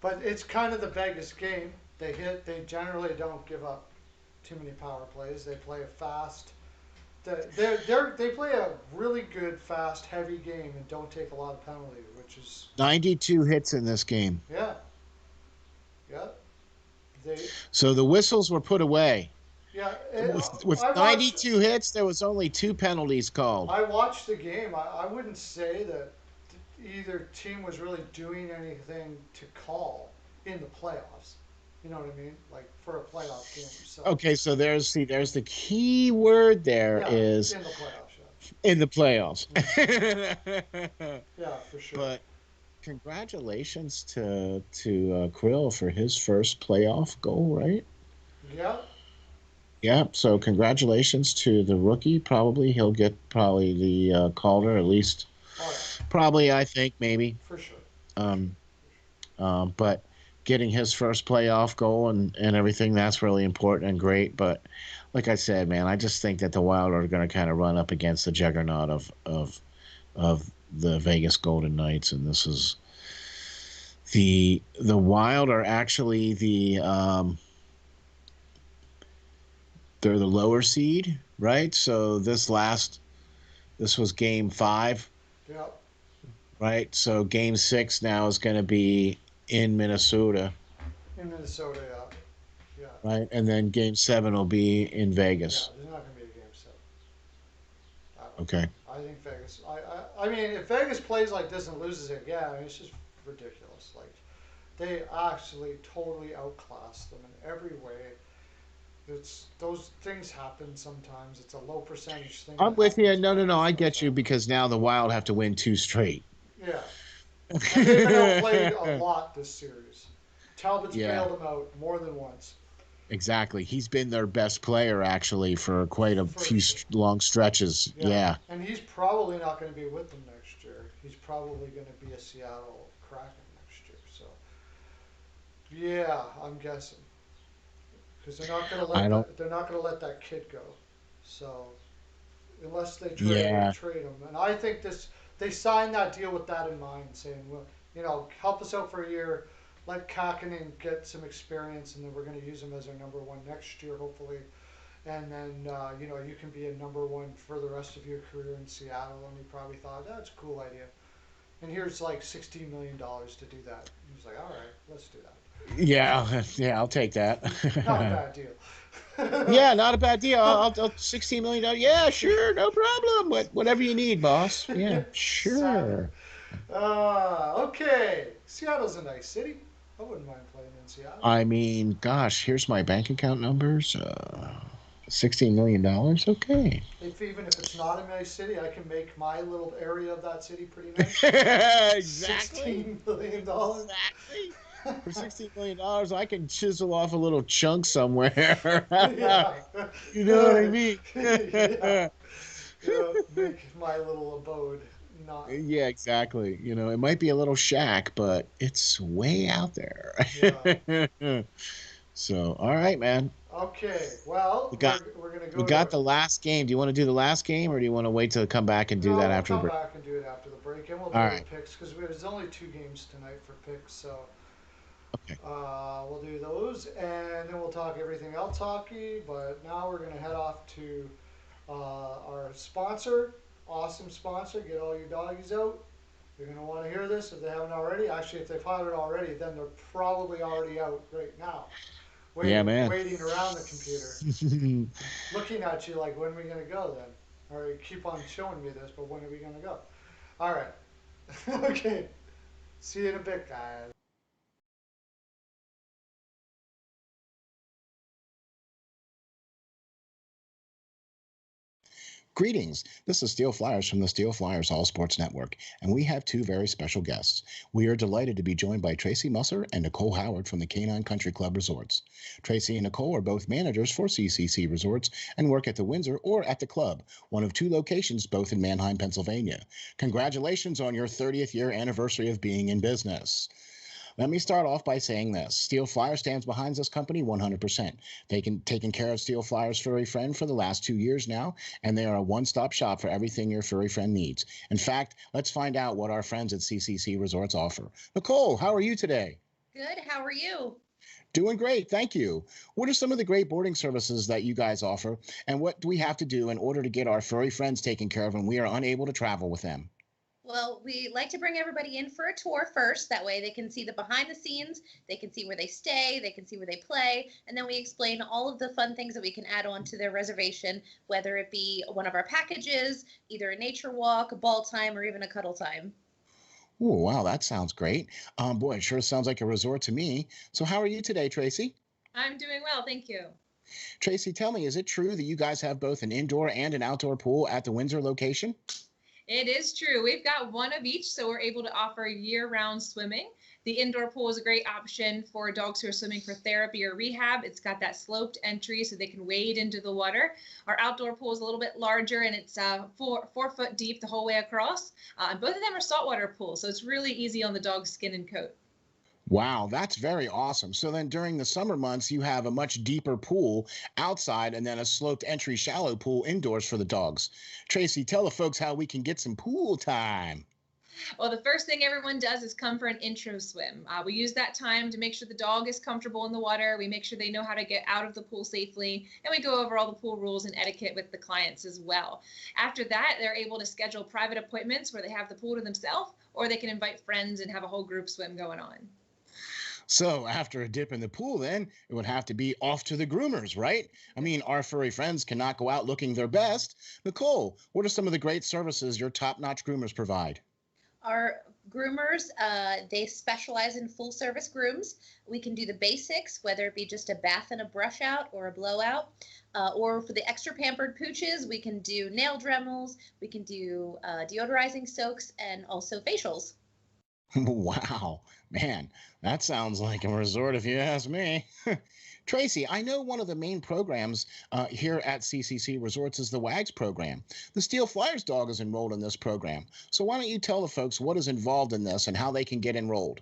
but it's kind of the Vegas game. They generally don't give up too many power plays. They play a fast. They play a really good, fast, heavy game and don't take a lot of penalties, which is 92 hits in this game, yeah, yeah. They so the whistles were put away. yeah. With I watched 92 hits, there was only 2 penalties called. I watched the game. I wouldn't say that either team was really doing anything to call in the playoffs. You know what I mean? Like for a playoff game. So Okay, so there's the key word there yeah, is in the playoffs. in the playoffs. Yeah, yeah, for sure. But congratulations to Krill for his first playoff goal, right? Yeah. Yeah. So congratulations to the rookie. Probably he'll get probably the Calder at least. Oh yeah, Probably I think maybe. for sure. Um, but getting his first playoff goal and everything that's really important and great. But like I said, man, I just think that the Wild are going to kind of run up against the juggernaut of the Vegas Golden Knights, and this is the Wild are actually they're the lower seed, right? So this was game 5, Yeah. right? So game 6 now is going to be in Minnesota, In Minnesota, yeah. Yeah. right? And then game 7 will be in Yeah. Vegas. There's not gonna be a game 7. I don't think. Okay. I think Vegas. I mean, if Vegas plays like this and loses it, yeah, I mean, it's just ridiculous. Like they actually totally outclassed them in every way. It's those things happen sometimes. It's a low percentage thing I'm that with you. happens, No, but no, no. it I does get you happen. because now the Wild have to win 2 straight. Yeah, And they've been outplayed a lot this series. Talbot's Yeah, bailed them out more than once, exactly. He's been their best player actually for quite a for few sure. long stretches. Yeah, Yeah. and he's probably not going to be with them next year. He's probably going to be a Seattle Kraken next year. So yeah, I'm guessing because I don't. they're not going to let that kid go. So unless they Yeah. trade him, and I think this they signed that deal with that in mind, saying, well, help us out for a year, let Kakinen get some experience, and then we're going to use him as our number one next year, hopefully. And then you can be a number one for the rest of your career in Seattle. And he probably thought that's a cool idea. And here's like $16 million to do that. He was like, all right, let's do Yeah. Yeah. I'll take that. Not a that. bad deal. Yeah, not a bad deal. I'll $16 million. Yeah, sure, no problem. Whatever you need, boss. Yeah, Savvy. sure. Okay. Seattle's a nice city. I wouldn't mind playing in Seattle. I mean, gosh, here's my bank account numbers. $16 million. Okay. Even if it's not a nice city, I can make my little area of that city pretty nice. Exactly. $16 million. Exactly. For $16 million, I can chisel off a little chunk somewhere. Yeah. You know what I mean? Yeah. Yeah. Make my little abode not. Yeah, exactly. It might be a little shack, but it's way out Yeah. there. So, all right, man. Okay. Well, We got we're gonna we go got to. the last game. Do you want to do the last game, or do you want to wait till come back and do No, that we'll after the come break? back and do it after the break, and we'll All do the right. picks because there's only 2 games tonight for picks. So Okay. we'll do those, and then we'll talk everything else hockey. But now we're gonna head off to our sponsor, awesome sponsor. Get all your doggies out. You're gonna want to hear this if they haven't already. Actually, if they've heard it already, then they're probably already out right now, Yeah, man. waiting around the computer, looking at you like, when are we gonna go then? Or you keep on showing me this, but when are we gonna go? All right. Okay. See you in a bit, guys. Greetings. This is Steel Flyers from the Steel Flyers All Sports Network, and we have two very special guests. We are delighted to be joined by Tracy Musser and Nicole Howard from the Canine Country Club Resorts. Tracy and Nicole are both managers for CCC Resorts and work at the Windsor or at the club, one of two locations, both in Manheim, Pennsylvania. Congratulations on your 30th year anniversary of being in business. Let me start off by saying this. Steel Flyer stands behind this company 100%. Taken care of Steel Flyer's furry friend for the last 2 years now, and they are a one-stop shop for everything your furry friend needs. In fact, let's find out what our friends at CCC Resorts offer. Nicole, how are you today? Good. How are you? Doing great, thank you. What are some of the great boarding services that you guys offer, and what do we have to do in order to get our furry friends taken care of when we are unable to travel with them? Well, we like to bring everybody in for a tour first. That way they can see the behind the scenes, they can see where they stay, they can see where they play, and then we explain all of the fun things that we can add on to their reservation, whether it be one of our packages, either a nature walk, a ball time, or even a cuddle time. Oh, wow, that sounds great. Boy, it sure sounds like a resort to me. So, how are you today, Tracy? I'm doing well, thank you. Tracy, tell me, is it true that you guys have both an indoor and an outdoor pool at the Windsor location? It is true. We've got one of each, so we're able to offer year-round swimming. The indoor pool is a great option for dogs who are swimming for therapy or rehab. It's got that sloped entry so they can wade into the water. Our outdoor pool is a little bit larger and it's 4 foot deep the whole way across. And both of them are saltwater pools, so it's really easy on the dog's skin and coat. Wow, that's very awesome. So then during the summer months, you have a much deeper pool outside and then a sloped entry shallow pool indoors for the dogs. Tracy, tell the folks how we can get some pool time. Well, the first thing everyone does is come for an intro swim. We use that time to make sure the dog is comfortable in the water. We make sure they know how to get out of the pool safely, and we go over all the pool rules and etiquette with the clients as well. After that, they're able to schedule private appointments where they have the pool to themselves, or they can invite friends and have a whole group swim going on. So after a dip in the pool, then it would have to be off to the groomers, right? I mean, our furry friends cannot go out looking their best. Nicole, what are some of the great services your top notch groomers provide? Our groomers, they specialize in full service grooms. We can do the basics, whether it be just a bath and a brush out or a blowout. Or for the extra pampered pooches, we can do nail dremels, we can do deodorizing soaks, and also facials. Wow, man, that sounds like a resort if you ask me. Tracy, I know one of the main programs here at CCC Resorts is the WAGS program. The Steel Flyers dog is enrolled in this program. So why don't you tell the folks what is involved in this and how they can get enrolled?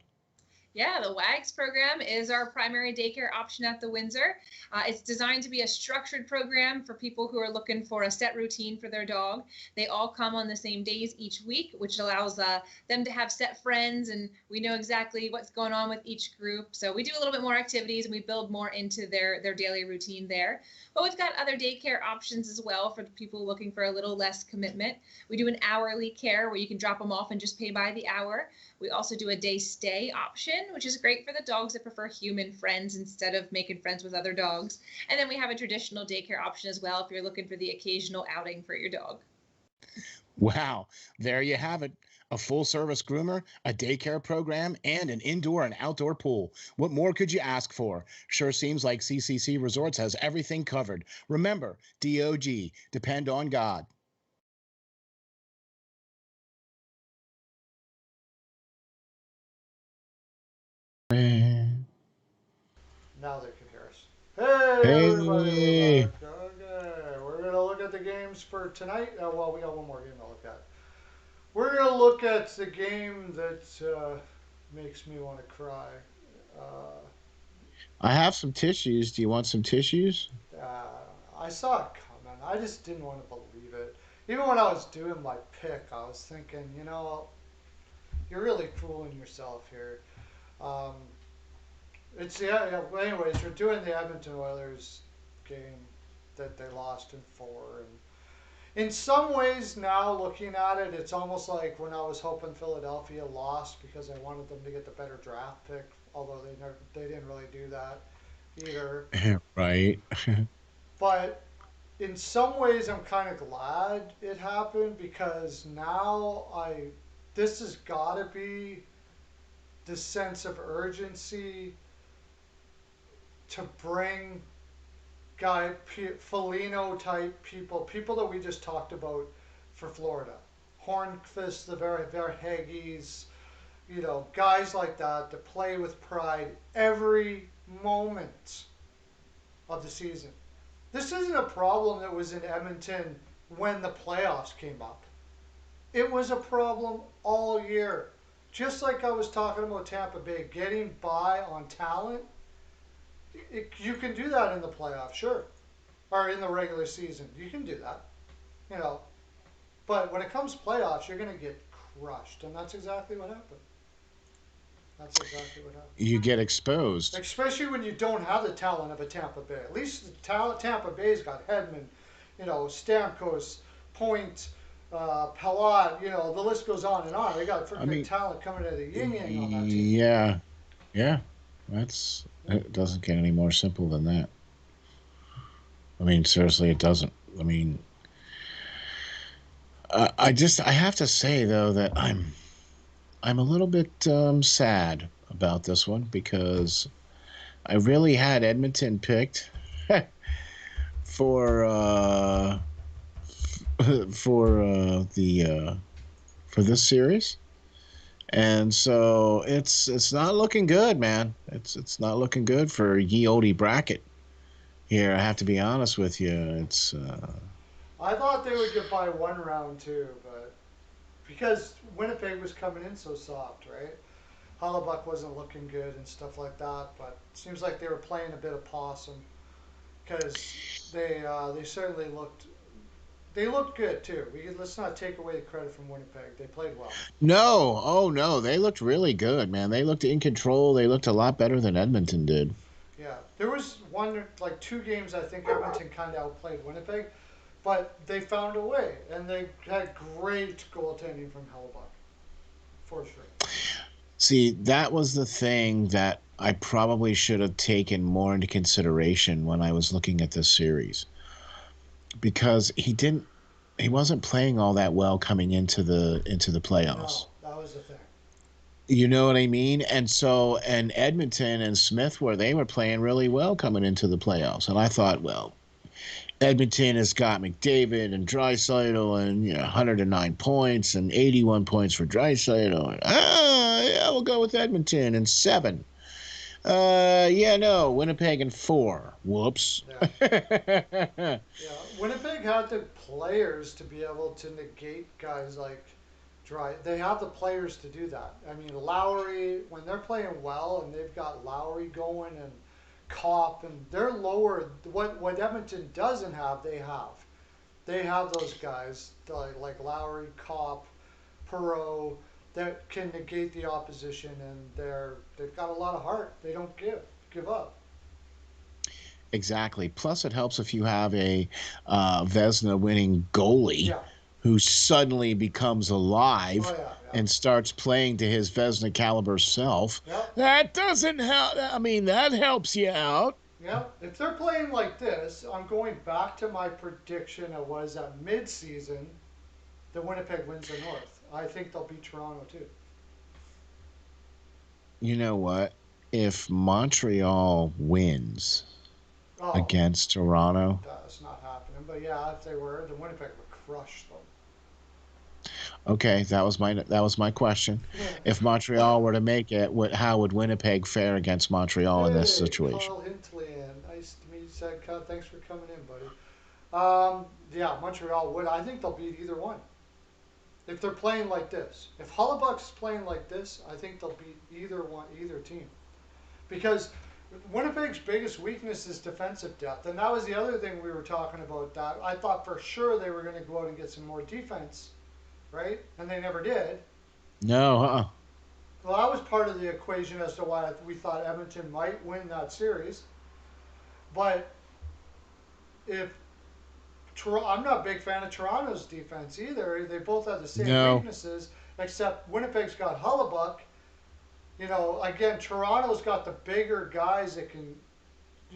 Yeah, the WAGS program is our primary daycare option at the Windsor. It's designed to be a structured program for people who are looking for a set routine for their dog. They all come on the same days each week, which allows them to have set friends, and we know exactly what's going on with each group. So we do a little bit more activities and we build more into their daily routine there. But we've got other daycare options as well for people looking for a little less commitment. We do an hourly care where you can drop them off and just pay by the hour. We also do a day stay option, which is great for the dogs that prefer human friends instead of making friends with other dogs. And then we have a traditional daycare option as well if you're looking for the occasional outing for your dog. Wow, there you have it. A full service groomer, a daycare program, and an indoor and outdoor pool. What more could you ask for? Sure seems like CCC Resorts has everything covered. Remember, DOG, depend on God. Now they can hear us. Hey, everybody, we're Hey, back. Okay, we're going to look at the games for tonight. Well, we got one more game to look at. We're going to look at the game that makes me want to cry. Uh, I have some tissues. Do you want some tissues? I saw it coming. I just didn't want to believe it. Even when I was doing my pick, I was thinking, you're really fooling yourself here. Um, yeah. Well, anyways, we're doing the Edmonton Oilers game that they lost in four, and in some ways now looking at it, it's almost like when I was hoping Philadelphia lost because I wanted them to get the better draft pick, although they didn't really do that either. Right. But in some ways, I'm kind of glad it happened because now this has got to be the sense of urgency to bring Felino type people that we just talked about for Florida, Hornqvist, the Verhaeghes, guys like that to play with pride every moment of the season. This isn't a problem that was in Edmonton when the playoffs came up. It was a problem all year. Just like I was talking about Tampa Bay, getting by on talent, you can do that in the playoffs, sure. Or in the regular season. You can do that. You know. But when it comes to playoffs, you're going to get crushed. And that's exactly what happened. That's exactly what happened. You get exposed. Especially when you don't have the talent of a Tampa Bay. At least the Tampa Bay's got Hedman, Stamkos, Point, Palat, the list goes on and on. They got I freaking mean, talent coming out of the yin yang on that team. yeah, yeah. It doesn't get any more simple than that. I mean, seriously, it doesn't. I mean, I have to say though that I'm a little bit sad about this one because I really had Edmonton picked for for the for this series, and so it's not looking good, man. It's not looking good for ye olde bracket here. I have to be honest with you. It's I thought they would get by one round too, but because Winnipeg was coming in so soft, right? Hollebuck wasn't looking good and stuff like that, but it seems like they were playing a bit of possum because they certainly looked good too. Let's not take away the credit from Winnipeg. They played well. no, oh no, they looked really good, man. They looked in control. They looked a lot better than Edmonton did. Yeah, there was like two games I think Edmonton kind of outplayed Winnipeg, but they found a way and they had great goaltending from Hellebuck for sure. See, that was the thing that I probably should have taken more into consideration when I was looking at this series because he wasn't playing all that well coming into the playoffs. No, that was the thing. You know what I mean? And so and Edmonton and Smith they were playing really well coming into the playoffs. And I thought, well, Edmonton has got McDavid and Draisaitl and 109 points and 81 points for Draisaitl. Yeah, we'll go with Edmonton and 7. Yeah, no, Winnipeg and 4. Whoops. Yeah. Yeah, Winnipeg had the players to be able to negate guys like Dry. They have the players to do that. I mean, Lowry, when they're playing well and they've got Lowry going and Cop, and they're lower. What Edmonton doesn't have, they have. They have those guys like Lowry, Cop, Perot that can negate the opposition, and they've got a lot of heart. They don't give up. Exactly. Plus, it helps if you have a Vesna winning goalie Yeah. who suddenly becomes Oh alive yeah. Yeah. and starts playing to his Vesna caliber self. Yep. That doesn't help. I mean, that helps you out. Yeah, if they're playing like this, I'm going back to my prediction. It was at mid-season, the Winnipeg wins the North. I think they'll beat Toronto too. You know what? If Montreal wins Oh, against Toronto, that's not happening. But yeah, if they were, the Winnipeg would crush them. okay, that was my question. If Montreal were to make it, how would Winnipeg fare against Montreal in this Hey, situation? Carl Hintley, and nice to meet you, Zach. Thanks for coming in, buddy. Yeah, Montreal would. I think they'll beat either one if they're playing like this. If Hollebuck's playing like this, I think they'll beat either team. Because Winnipeg's biggest weakness is defensive depth, and that was the other thing we were talking about. That I thought for sure they were going to go out and get some more defense, right? And they never did. No, Well, that was part of the equation as to why we thought Edmonton might win that series. But if I'm not a big fan of Toronto's defense either. They both have the same no. weaknesses, except Winnipeg's got Hellebuck. Again, Toronto's got the bigger guys that can.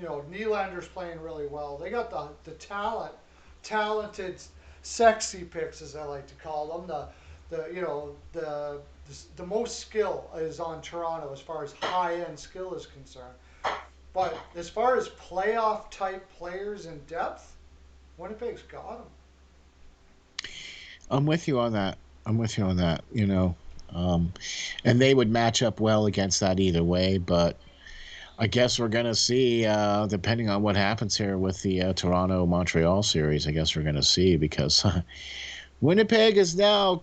Nylander's playing really well. They got the talented, sexy picks, as I like to call them. The most skill is on Toronto as far as high end skill is concerned. But as far as playoff type players in depth, Winnipeg's got them. I'm with you on that. I'm with you on that. Um, and they would match up well against that either way. But I guess we're gonna see, depending on what happens here with the Toronto Montreal series. I guess we're gonna see because Winnipeg is now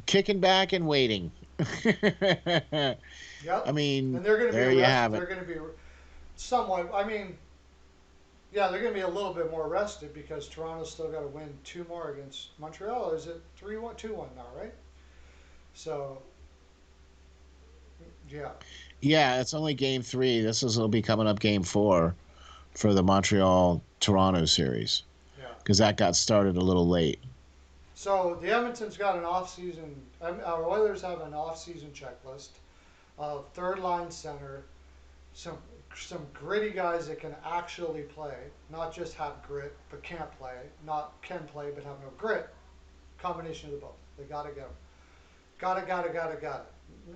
kicking back and waiting. I Yep. mean, And they're going to be there you arrested. have it. They're going to be somewhat. I mean, yeah, they're going to be a little bit more rested because Toronto's still got to win two more against Montreal. Or is it 3-1, 2-1 now, right? So, yeah, Yeah, it's only game 3. Will be coming up game 4 for the Montreal Toronto series yeah. because that got started a little late. So the Edmonton's got an off-season. Our Oilers have an off-season checklist of third line center, some some gritty guys that can actually play, not just have grit but can't play, not can play but have no grit. Combination of the both. They gotta get them. Got it.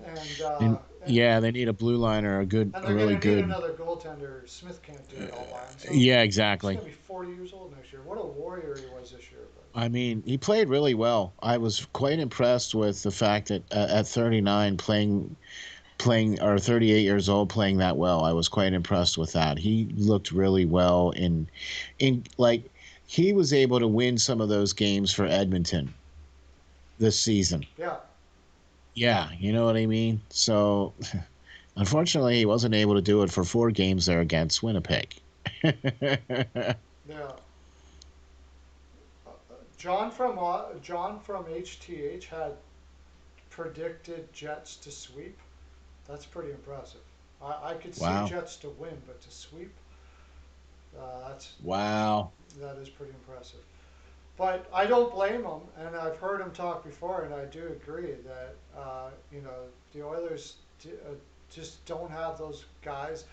And And yeah, they need a blue liner, and a they're really gonna need good. another goaltender. Smith can't do it all by himself. Yeah, He's exactly. gonna be 40 years old next year. What a warrior he was this year. But I mean, he played really well. I was quite impressed with the fact that at 39 playing or 38 years old playing that well. I was quite impressed with that. He looked really well in like he was able to win some of those games for Edmonton this season. yeah, Yeah, you know what I mean? So unfortunately, he wasn't able to do it for 4 games there against Winnipeg. yeah. John from HTH had predicted Jets to sweep. That's pretty impressive. I could see Wow. Jets to win, but to sweep, that's Wow. that is pretty impressive. But I don't blame him, and I've heard him talk before, and I do agree that the Oilers just don't have those guys.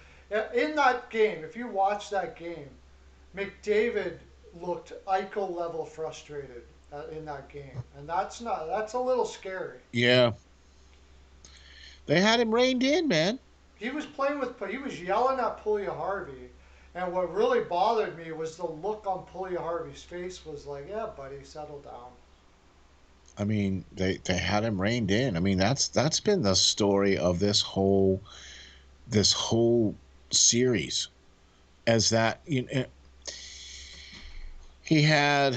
In that game, if you watch that game, McDavid looked Eichel level frustrated in that game, and that's a little scary. Yeah. They had him reined in, man. He was yelling at Pulia Harvey, And what really bothered me was the look on Pulley Harvey's face was like, yeah, buddy, settle down. I mean, they had him reined in. I mean, that's been the story of this whole series, as that he had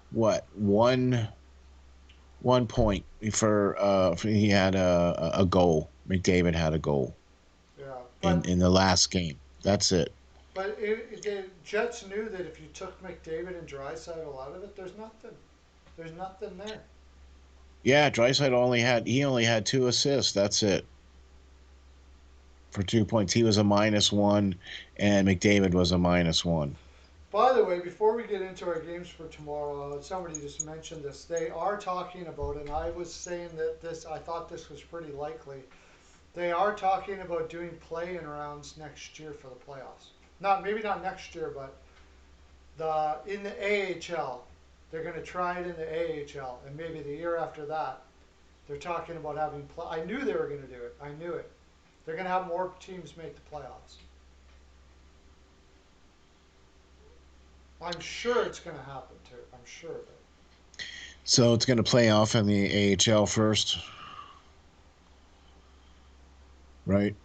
what one point he had a goal. McDavid had a goal Yeah, in the last game. That's it. but the Jets knew that if you took McDavid and Draisaitl out of it, there's nothing. There's nothing there. Yeah, Draisaitl only had 2 assists. That's it for 2 points. He was a -1, and McDavid was a -1. By the way, before we get into our games for tomorrow, somebody just mentioned this. They are talking about, and I was saying that I thought this was pretty likely. They are talking about doing play-in rounds next year for the playoffs. Maybe not next year, but in the AHL. They're going to try it in the AHL, and maybe the year after that, they're talking about having play. I knew they were going to do it. I knew it. They're going to have more teams make the playoffs. I'm sure it's going to happen too. I'm sure of it. So it's going to play off in the AHL first, right?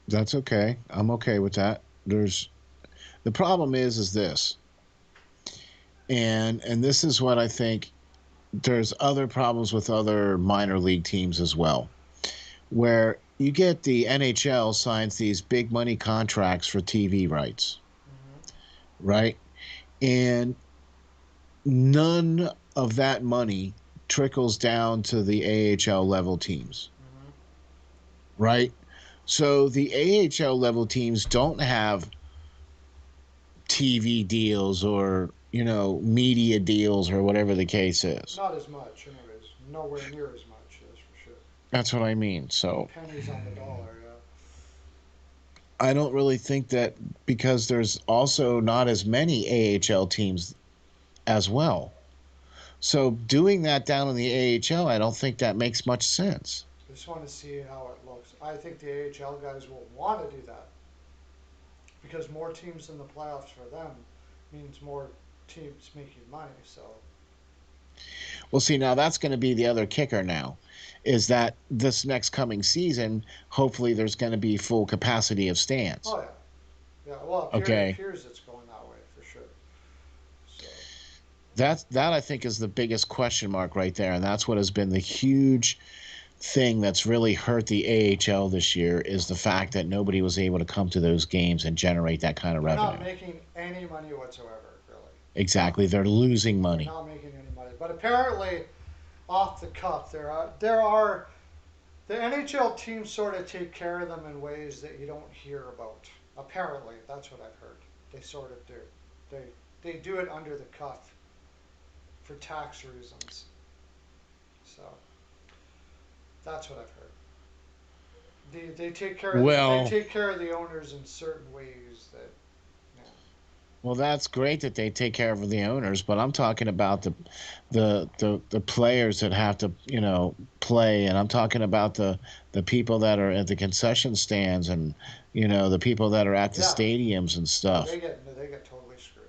That's okay. I'm okay with that. The problem is this, and this is what I think. There's other problems with other minor league teams as well, where you get the NHL signs these big money contracts for TV rights, right? And none of that money trickles down to the AHL level teams, right? So the AHL level teams don't have TV deals or media deals or whatever the case is. Not as much, anyways. Nowhere near as much, that's for sure. That's what I mean. So Pennies on the dollar, yeah. I don't really think that, because there's also not as many AHL teams as well. So doing that down in the AHL, I don't think that makes much sense. I just want to see how it looks. I think the AHL guys will want to do that because more teams in the playoffs for them means more teams making money. So Well, see, now that's going to be the other kicker now, is that this next coming season, hopefully there's going to be full capacity of stands. oh yeah, yeah. Well, it Okay. appears it's going that way for sure. So That I think is the biggest question mark right there, and that's what has been the huge thing that's really hurt the AHL this year, is the fact that nobody was able to come to those games and generate that kind of they're revenue. not making any money whatsoever, really. Exactly, they're losing money. They're not making any money. But apparently, off the cuff, there are the NHL teams sort of take care of them in ways that you don't hear about. Apparently, that's what I've heard. They sort of do. They do it under the cuff for tax reasons. So that's what I've heard. They take care of Well, they take care of the owners in certain ways that. Yeah. well, that's great that they take care of the owners, but I'm talking about the players that have to play, and I'm talking about the people that are at the concession stands, and the people that are at the Yeah. stadiums and stuff. They get totally screwed.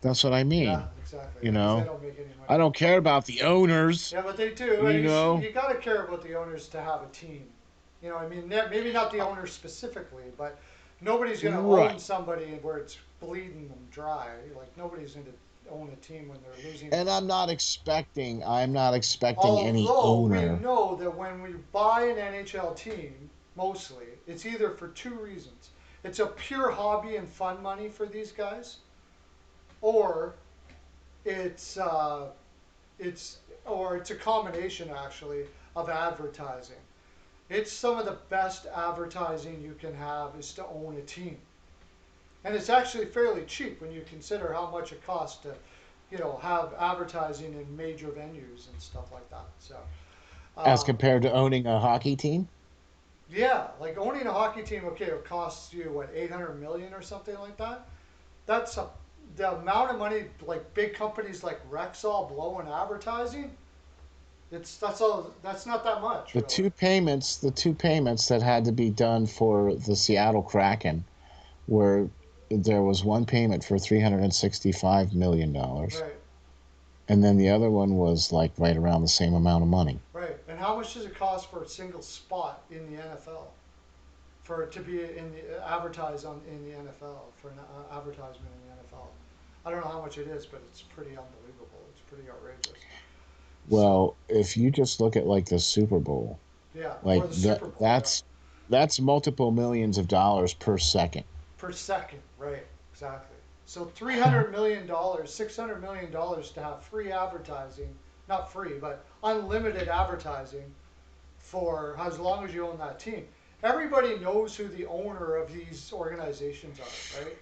That's what I mean. Yeah, exactly. You Because know, they don't make any money. I don't care about the owners. Yeah, but they do. You know? You got to care about the owners to have a team. You know, I mean, maybe not the owners specifically, but nobody's going to own Right. somebody where it's bleeding them dry. Like nobody's going to own a team when they're losing. And I'm not expecting any Although we owner. know that when we buy an NHL team, mostly it's either for two reasons: it's a pure hobby and fun money for these guys, or it's it's a combination actually of advertising. It's some of the best advertising you can have is to own a team. And it's actually fairly cheap when you consider how much it costs to, have advertising in major venues and stuff like that. So, As um, compared to owning a hockey team. yeah, like owning a hockey team, okay, it costs you what 800 million or something like that. The amount of money like big companies like Rexall blow in advertising. That's all. That's not that much. The Really. two payments that had to be done for the Seattle Kraken where there was one payment for $365 million, Right. and then the other one was like right around the same amount of money. Right. And how much does it cost for a single spot in the NFL? For it to be in the advertise on in the NFL for an advertisement in the NFL. I don't know how much it is, but it's pretty unbelievable. It's pretty outrageous. So Well, if you just look at like the Super Bowl, yeah, like or the Super Bowl, yeah, that's multiple millions of dollars per second. per second, right? Exactly. So $300 million, $600 million to have free advertising, not free, but unlimited advertising for as long as you own that team. Everybody knows who the owner of these organizations are, right?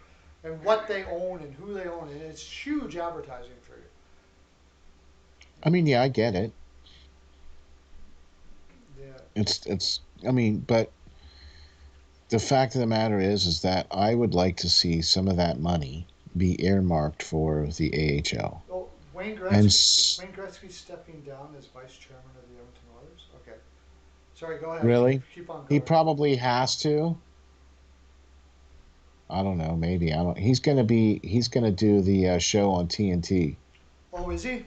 And what they own and who they own, and it's huge advertising for you. I mean, yeah, I get it. Yeah, It's I mean, but the fact of the matter is that I would like to see some of that money be earmarked for the AHL. oh, Wayne And Gretzky. Wayne Gretzky stepping down as vice chairman of the Edmonton Oilers. Okay, sorry. Go ahead. Keep really, keep on he going. probably has to. I don't know, maybe. I don't he's going to do the show on TNT. Oh, is he?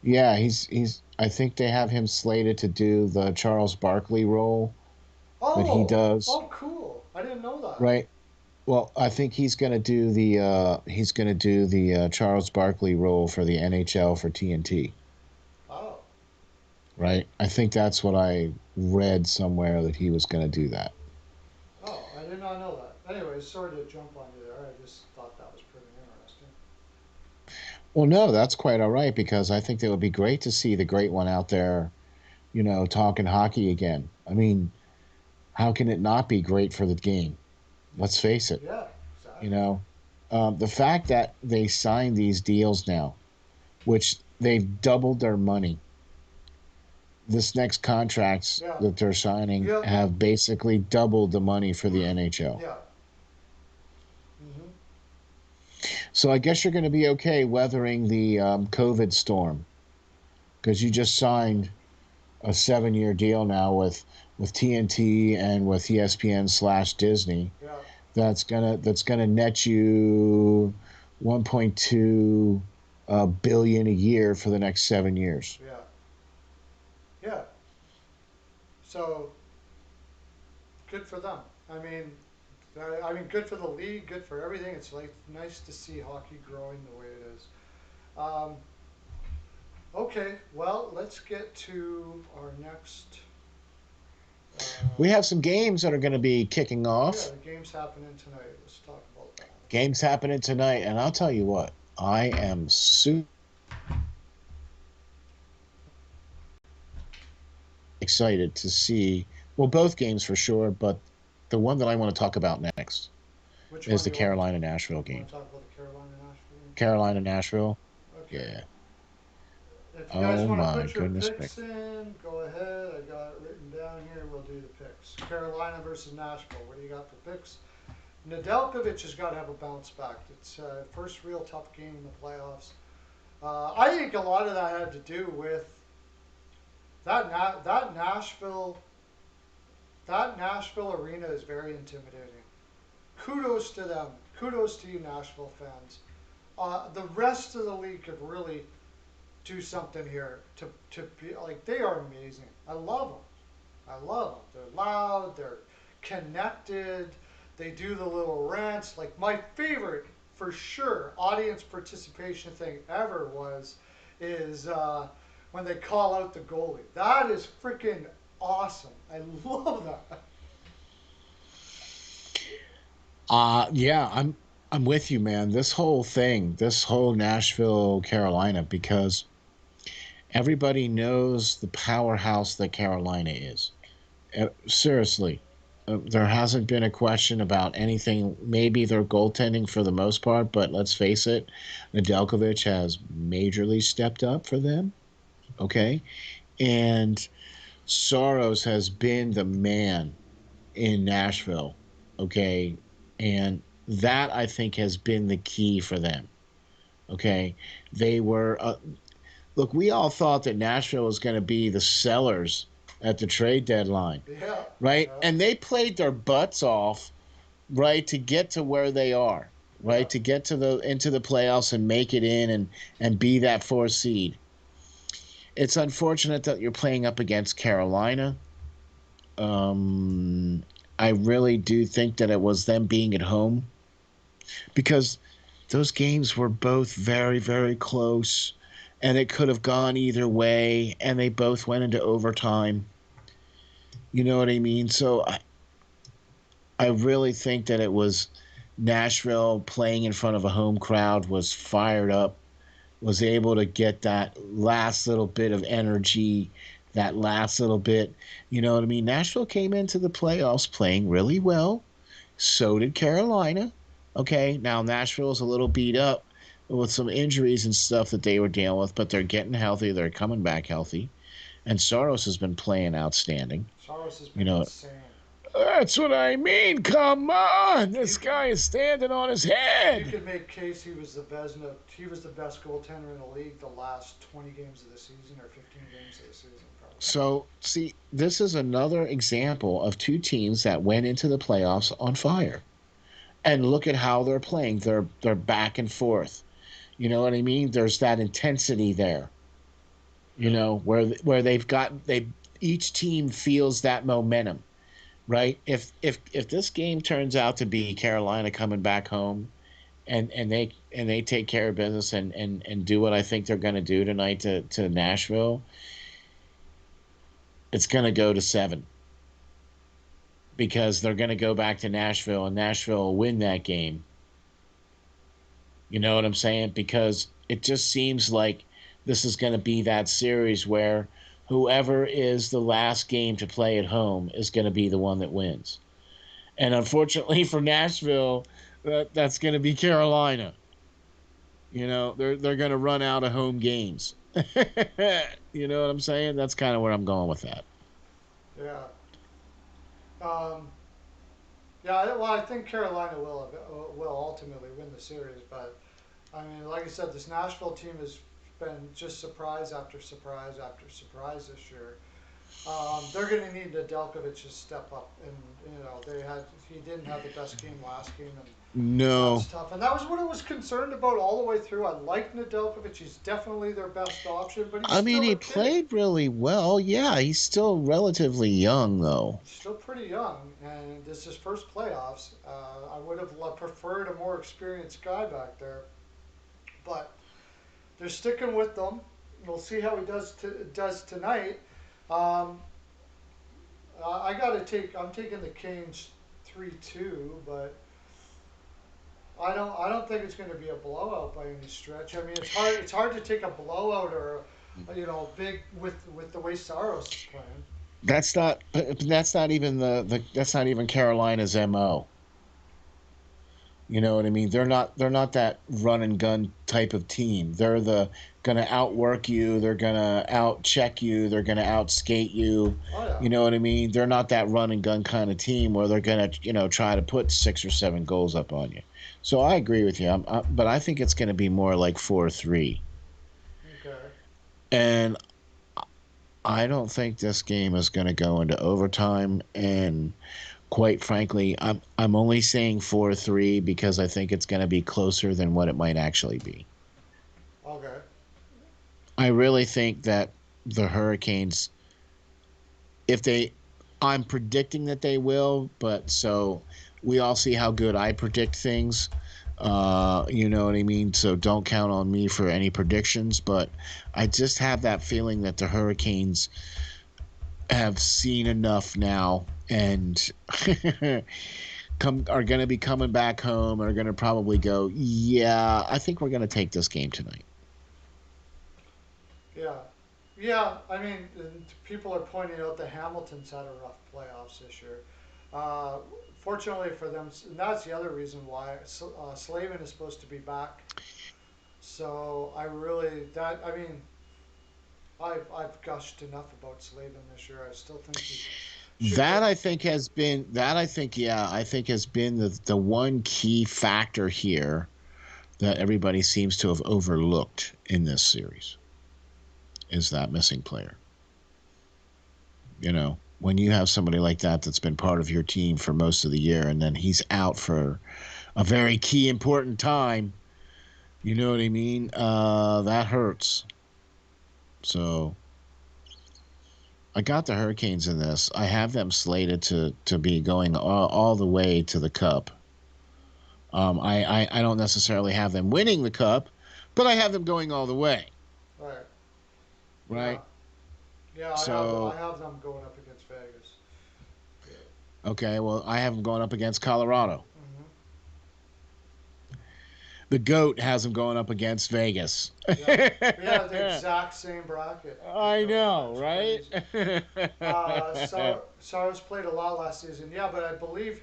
Yeah, he's I think they have him slated to do the Charles Barkley role that he Oh, does, oh, cool. I didn't know that. right? Well, I think he's going to do the Charles Barkley role for the NHL for TNT, Wow. right? I think that's what I read somewhere, that he was going to do that. Oh, I did not know that. Anyways, sorry to jump on you there. I just thought that was pretty interesting. Well, no, that's quite all right, because I think it would be great to see the great one out there, talking hockey again. I mean, how can it not be great for the game? Let's face it. Yeah, You exactly. know, the fact that they signed these deals now, which they've doubled their money. This next contracts Yeah. that they're signing Yep. have basically doubled the money for the NHL. Yeah. Mhm. So I guess you're going to be okay weathering the COVID storm, because you just signed a 7-year deal now with TNT and with ESPN/Disney. Yeah. That's gonna net you 1.2 billion a year for the next 7 years. Yeah. Yeah. So good for them. I mean, good for the league, good for everything. It's like nice to see hockey growing the way it is. Um, okay, well, let's get to our next. We have some games that are going to be kicking Yeah, off. the game's happening tonight. Let's talk about that. Games happening tonight, and I'll tell you what, I am super excited to see. Well, both games for sure, but the one that I want to talk about next Which is one the do you want to Carolina Nashville You want game. to talk about the Carolina Nashville game? Carolina Nashville. Okay. Yeah. If you guys Oh want to my put your goodness picks gracious. in, go ahead. I got it written down here. We'll do the picks. Carolina versus Nashville. What do you got for picks? Nedeljkovic has got to have a bounce back. It's first real tough game in the playoffs. I think a lot of that had to do with that Nashville arena is very intimidating. Kudos to them. Kudos to you, Nashville fans. The rest of the league could really do something here to be like they are amazing. I love them. I love them. They're loud. They're connected. They do the little rants. Like my favorite, for sure, audience participation thing ever is when they call out the goalie. That is freaking awesome. I love that. Yeah, I'm with you, man. This whole thing, this whole Nashville, Carolina, because everybody knows the powerhouse that Carolina is. Seriously, there hasn't been a question about anything. Maybe their goaltending for the most part, but let's face it, Nedeljkovic has majorly stepped up for them. Okay, and Soros has been the man in Nashville. Okay, and that I think has been the key for them. Okay, they were look. We all thought that Nashville was going to be the sellers at the trade deadline, Yeah, right? yeah, And they played their butts off right, to get to where they are, Yeah. right, to get to the into the playoffs and make it in and be that fourth seed. It's unfortunate that you're playing up against Carolina. Um, I really do think that it was them being at home because those games were both very, very close and it could have gone either way and they both went into overtime. You know what I mean? So I really think that it was Nashville playing in front of a home crowd was fired up, was able to get that last little bit of energy, that last little bit. You know what I mean? Nashville came into the playoffs playing really well. So did Carolina. Okay, now Nashville's a little beat up with some injuries and stuff that they were dealing with, but they're getting healthy. They're coming back healthy. And Soros has been playing outstanding. Saros has You been know, insane. that's what I mean. Come on. This You could, guy is standing on his you head. could make case he was the best goaltender in the league the last 20 games of the season or 15 games of the season, probably. So, see, this is another example of two teams that went into the playoffs on fire. And look at how they're playing. They're back and forth. You know what I mean? There's that intensity there. You know, where they each team feels that momentum, right? If this game turns out to be Carolina coming back home and they take care of business and do what I think they're going to do tonight to Nashville, it's going to go to 7 because they're going to go back to Nashville and Nashville will win that game. You know what I'm saying? Because it just seems like this is going to be that series where whoever is the last game to play at home is going to be the one that wins. And unfortunately for Nashville, that's going to be Carolina. You know, they're going to run out of home games. You know what I'm saying? That's kind of where I'm going with that. Yeah. Um, yeah, well, I think Carolina will ultimately win the series, but I mean, like I said, this Nashville team has been just surprise after surprise after surprise this year. They're going to need Nedeljkovic to step up, and he didn't have the best game last game, and No. that's tough. And that was what I was concerned about all the way through. I like Nedeljkovic; he's definitely their best option, but he's I mean, still he a kid. played really well. Yeah, he's still relatively young, though. He's still pretty young, and this is his first playoffs. I would have preferred a more experienced guy back there, but they're sticking with them. We'll see how he does tonight. Um, I got to take. I'm taking the Canes 3-2, but I don't think it's going to be a blowout by any stretch. I mean, it's hard to take a blowout or big with the way Saros is playing. That's not even that's not even Carolina's MO. You know what I mean? They're not that run and gun type of team. They're the gonna outwork you. They're gonna out check you. They're gonna out skate you. Oh yeah, You know what I mean? They're not that run and gun kind of team where they're gonna try to put 6 or 7 goals up on you. So I agree with you. But I think it's gonna be more like 4-3. okay, And I don't think this game is gonna go into overtime. And quite frankly, I'm only saying 4-3 because I think it's going to be closer than what it might actually be. okay, I really think that the Hurricanes, if they, I'm predicting that they will, but so we all see how good I predict things. You know what I mean? So don't count on me for any predictions, but I just have that feeling that the Hurricanes have seen enough now and are going to be coming back home and are going to probably go, yeah, I think we're going to take this game tonight. yeah, yeah. I mean, and people are pointing out that Hamilton's had a rough playoffs this year. Uh, Fortunately for them, and that's the other reason why Slavin is supposed to be back. So I mean, I've gushed enough about Slavin this year. I still think he should That get. I think has been that I think yeah I think has been the one key factor here that everybody seems to have overlooked in this series is that missing player. You know, when you have somebody like that that's been part of your team for most of the year, and then he's out for a very key important time. You know what I mean? That hurts. So I got the Hurricanes in this. I have them slated to be going all the way to the Cup. I don't necessarily have them winning the Cup, but I have them going all the way. Right. Yeah. Right. Yeah. I So have them going up against Vegas. Yeah. okay, well I have them going up against Colorado. Hmm. The goat has them going up against Vegas. Yeah. We have the exact same bracket. I know, That's right? crazy. Saros played a lot last season. Yeah, but I believe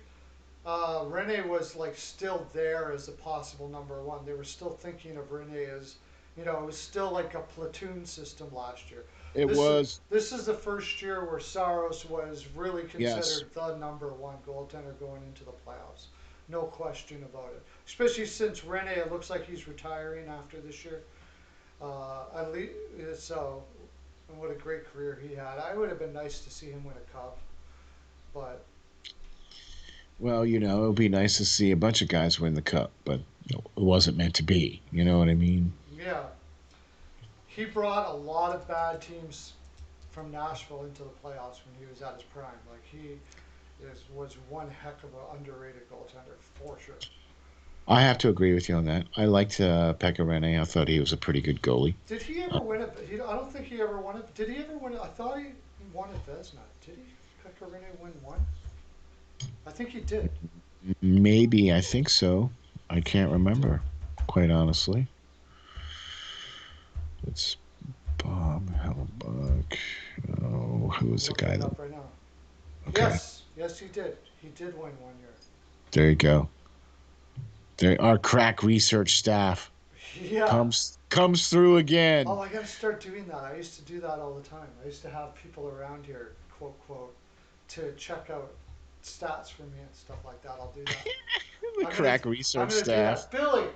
Rene was like still there as a possible number one. They were still thinking of Rene as, it was still like a platoon system last year. It This is was, this is the first year where Saros was really yes. considered the number one goaltender going into the playoffs. No question about it. Especially since Rene, it looks like he's retiring after this year. At least so, what a great career he had. I would have been nice to see him win a cup, but Well, it would be nice to see a bunch of guys win the cup, but it wasn't meant to be. You know what I mean? yeah, he brought a lot of bad teams from Nashville into the playoffs when he was at his prime. Like was one heck of an underrated goaltender for sure. I have to agree with you on that. I liked Pekka Rinne. I thought he was a pretty good goalie. Did he Uh, ever win it? I don't think he ever won it. Did he ever win it? I thought he won a Vezina. Did he? Pecorino win one? I think he did. Maybe, I think so. I can't remember, quite honestly. It's Bob Hellebuck. Oh, who was I'm the looking guy it that? up right now. Okay, Yes, he did. He did win one year. there you go. There, our crack research staff Yeah. comes through Oh, again. I gotta start doing that. I used to do that all the time. I used to have people around here, quote, quote, to check out stats for me and stuff like that. I'll do that. The I'm gonna, crack I'm research gonna do staff. that.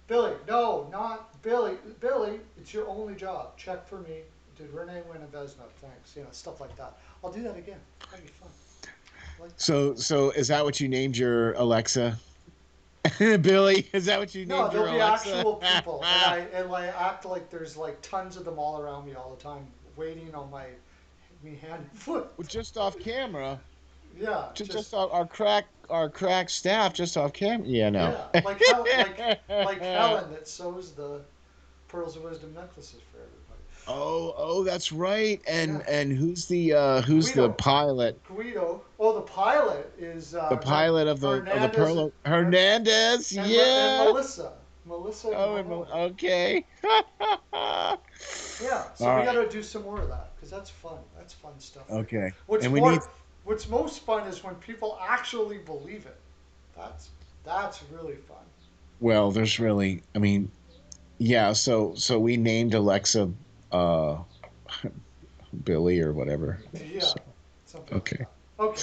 Billy, no, not Billy. Billy, it's your only job. Check for me. Did Renee win a Vesna? Thanks. Stuff like that. I'll do that again. That'd be fun. I like that. So is that what you named your Alexa? Billy, is that what you No, named your there'll be Alexa? actual people, and I act like there's like tons of them all around me all the time, waiting on me hand and foot. Well, just off camera, Yeah, just just our crack staff, just off camera. Yeah, no. yeah, like Helen that sews the pearls of wisdom necklaces for everybody. Oh, that's right. And Yeah, and who's the Guido, pilot? Guido. Oh, the pilot is The pilot of the Hernandez Pearlo Hernandez. and Yeah. Melissa and Oh, Ramon. okay. Yeah, All so we got right. to do some more of that because that's fun. That's fun stuff right there. Okay. And we need. What's most fun is when people actually believe it. That's that's really fun. Well, there's really. I mean, yeah. So we named Alexa, uh, Billy or whatever. Yeah, So something like okay. that. Okay.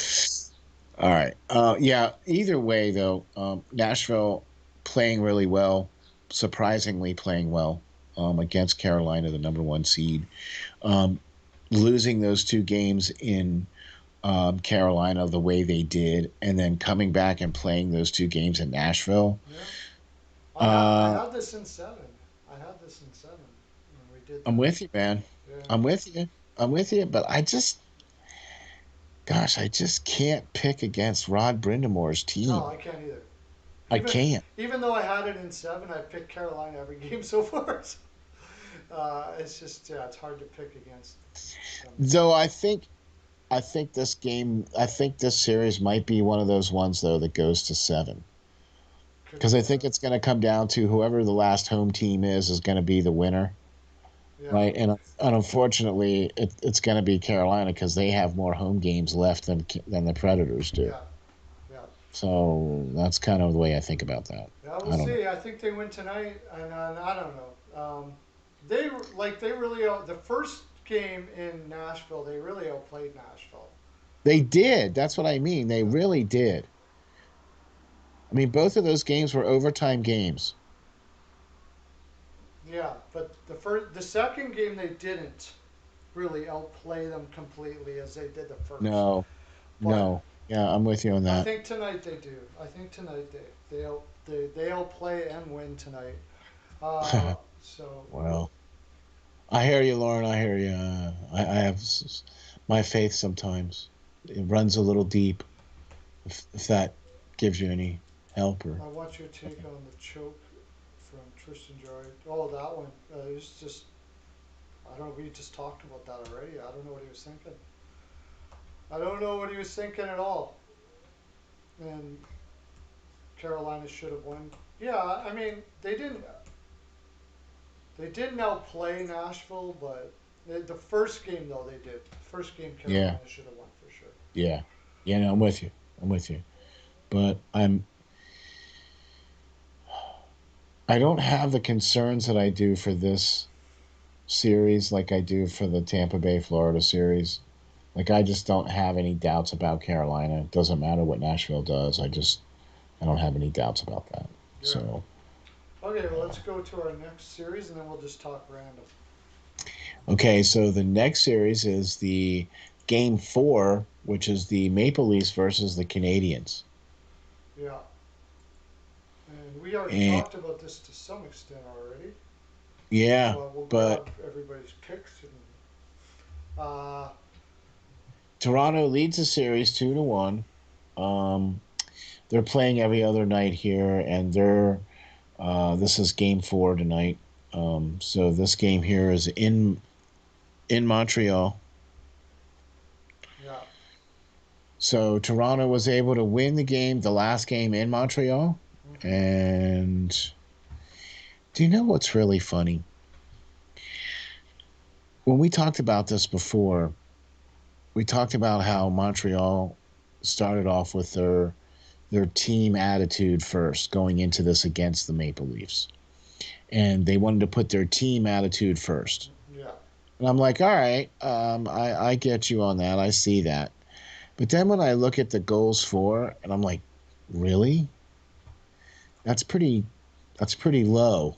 All right. Yeah. Either way, though, Nashville playing really well, surprisingly playing well against Carolina, the number one seed. Um, Losing those two games in Carolina the way they did, and then coming back and playing those two games in Nashville. Yeah. I Uh, had this in seven. I had this in seven when we did I'm that. with you, man. Yeah. I'm with you. I'm with you. But I just can't pick against Rod Brindamore's No, team. I can't either. I Even can't. even though I had it in seven, I picked Carolina every game so far. So, it's just it's hard to pick against them. Though I think this series might be one of those ones though that goes to seven. Could Because be I think seven. it's going to come down to whoever the last home team is going to be the winner, Yeah. right? And unfortunately, it's going to be Carolina because they have more home games left than the Predators do. Yeah. Yeah. So that's kind of the way I think about that. Yeah, we'll I don't know. see. I think they win tonight, and I don't know. They really the first game in Nashville. They really outplayed Nashville. They did. That's what I mean. They really did. I mean, both of those games were overtime games. Yeah, but the second game they didn't. really outplay them completely as they did the first. No, But no. Yeah, I'm with you on I that. think tonight they do. I think tonight they outplay and win tonight. So Well, I hear you, Lauren. I hear you. I have my faith sometimes. It runs a little deep. If that gives you any help or I want your take on the choke from Tristan Jarry. Oh, that one. It was just I don't know. We just talked about that already. I don't know what he was thinking. I don't know what he was thinking at all. And Carolina should have won. Yeah, I mean they didn't outplay Nashville, but the first game though they did. First game yeah, Carolina should have won for sure. yeah, yeah. No, I'm with you. I'm with you. But I don't have the concerns that I do for this series like I do for the Tampa Bay Florida series. Like I just don't have any doubts about Carolina. It doesn't matter what Nashville does. I don't have any doubts about that. Yeah. So Okay, well let's go to our next series and then we'll just talk random. okay, so the next series is the game 4, which is the Maple Leafs versus the Canadiens. Yeah. And we already And talked about this to some extent already. yeah, But we'll but grab everybody's picks and uh, Toronto leads the series 2-1. Um, they're playing every other night here, and this is game 4 tonight. So this game here is in Montreal. yeah. So Toronto was able to win the last game in Montreal. Hmm. And do you know what's really funny? When we talked about this before, we talked about how Montreal started off with their team attitude first going into this against the Maple Leafs. And they wanted to put their team attitude first. Yeah. And I'm like, all right, I get you on that. I see that. But then when I look at the goals for, and I'm like, really? That's pretty that's pretty low.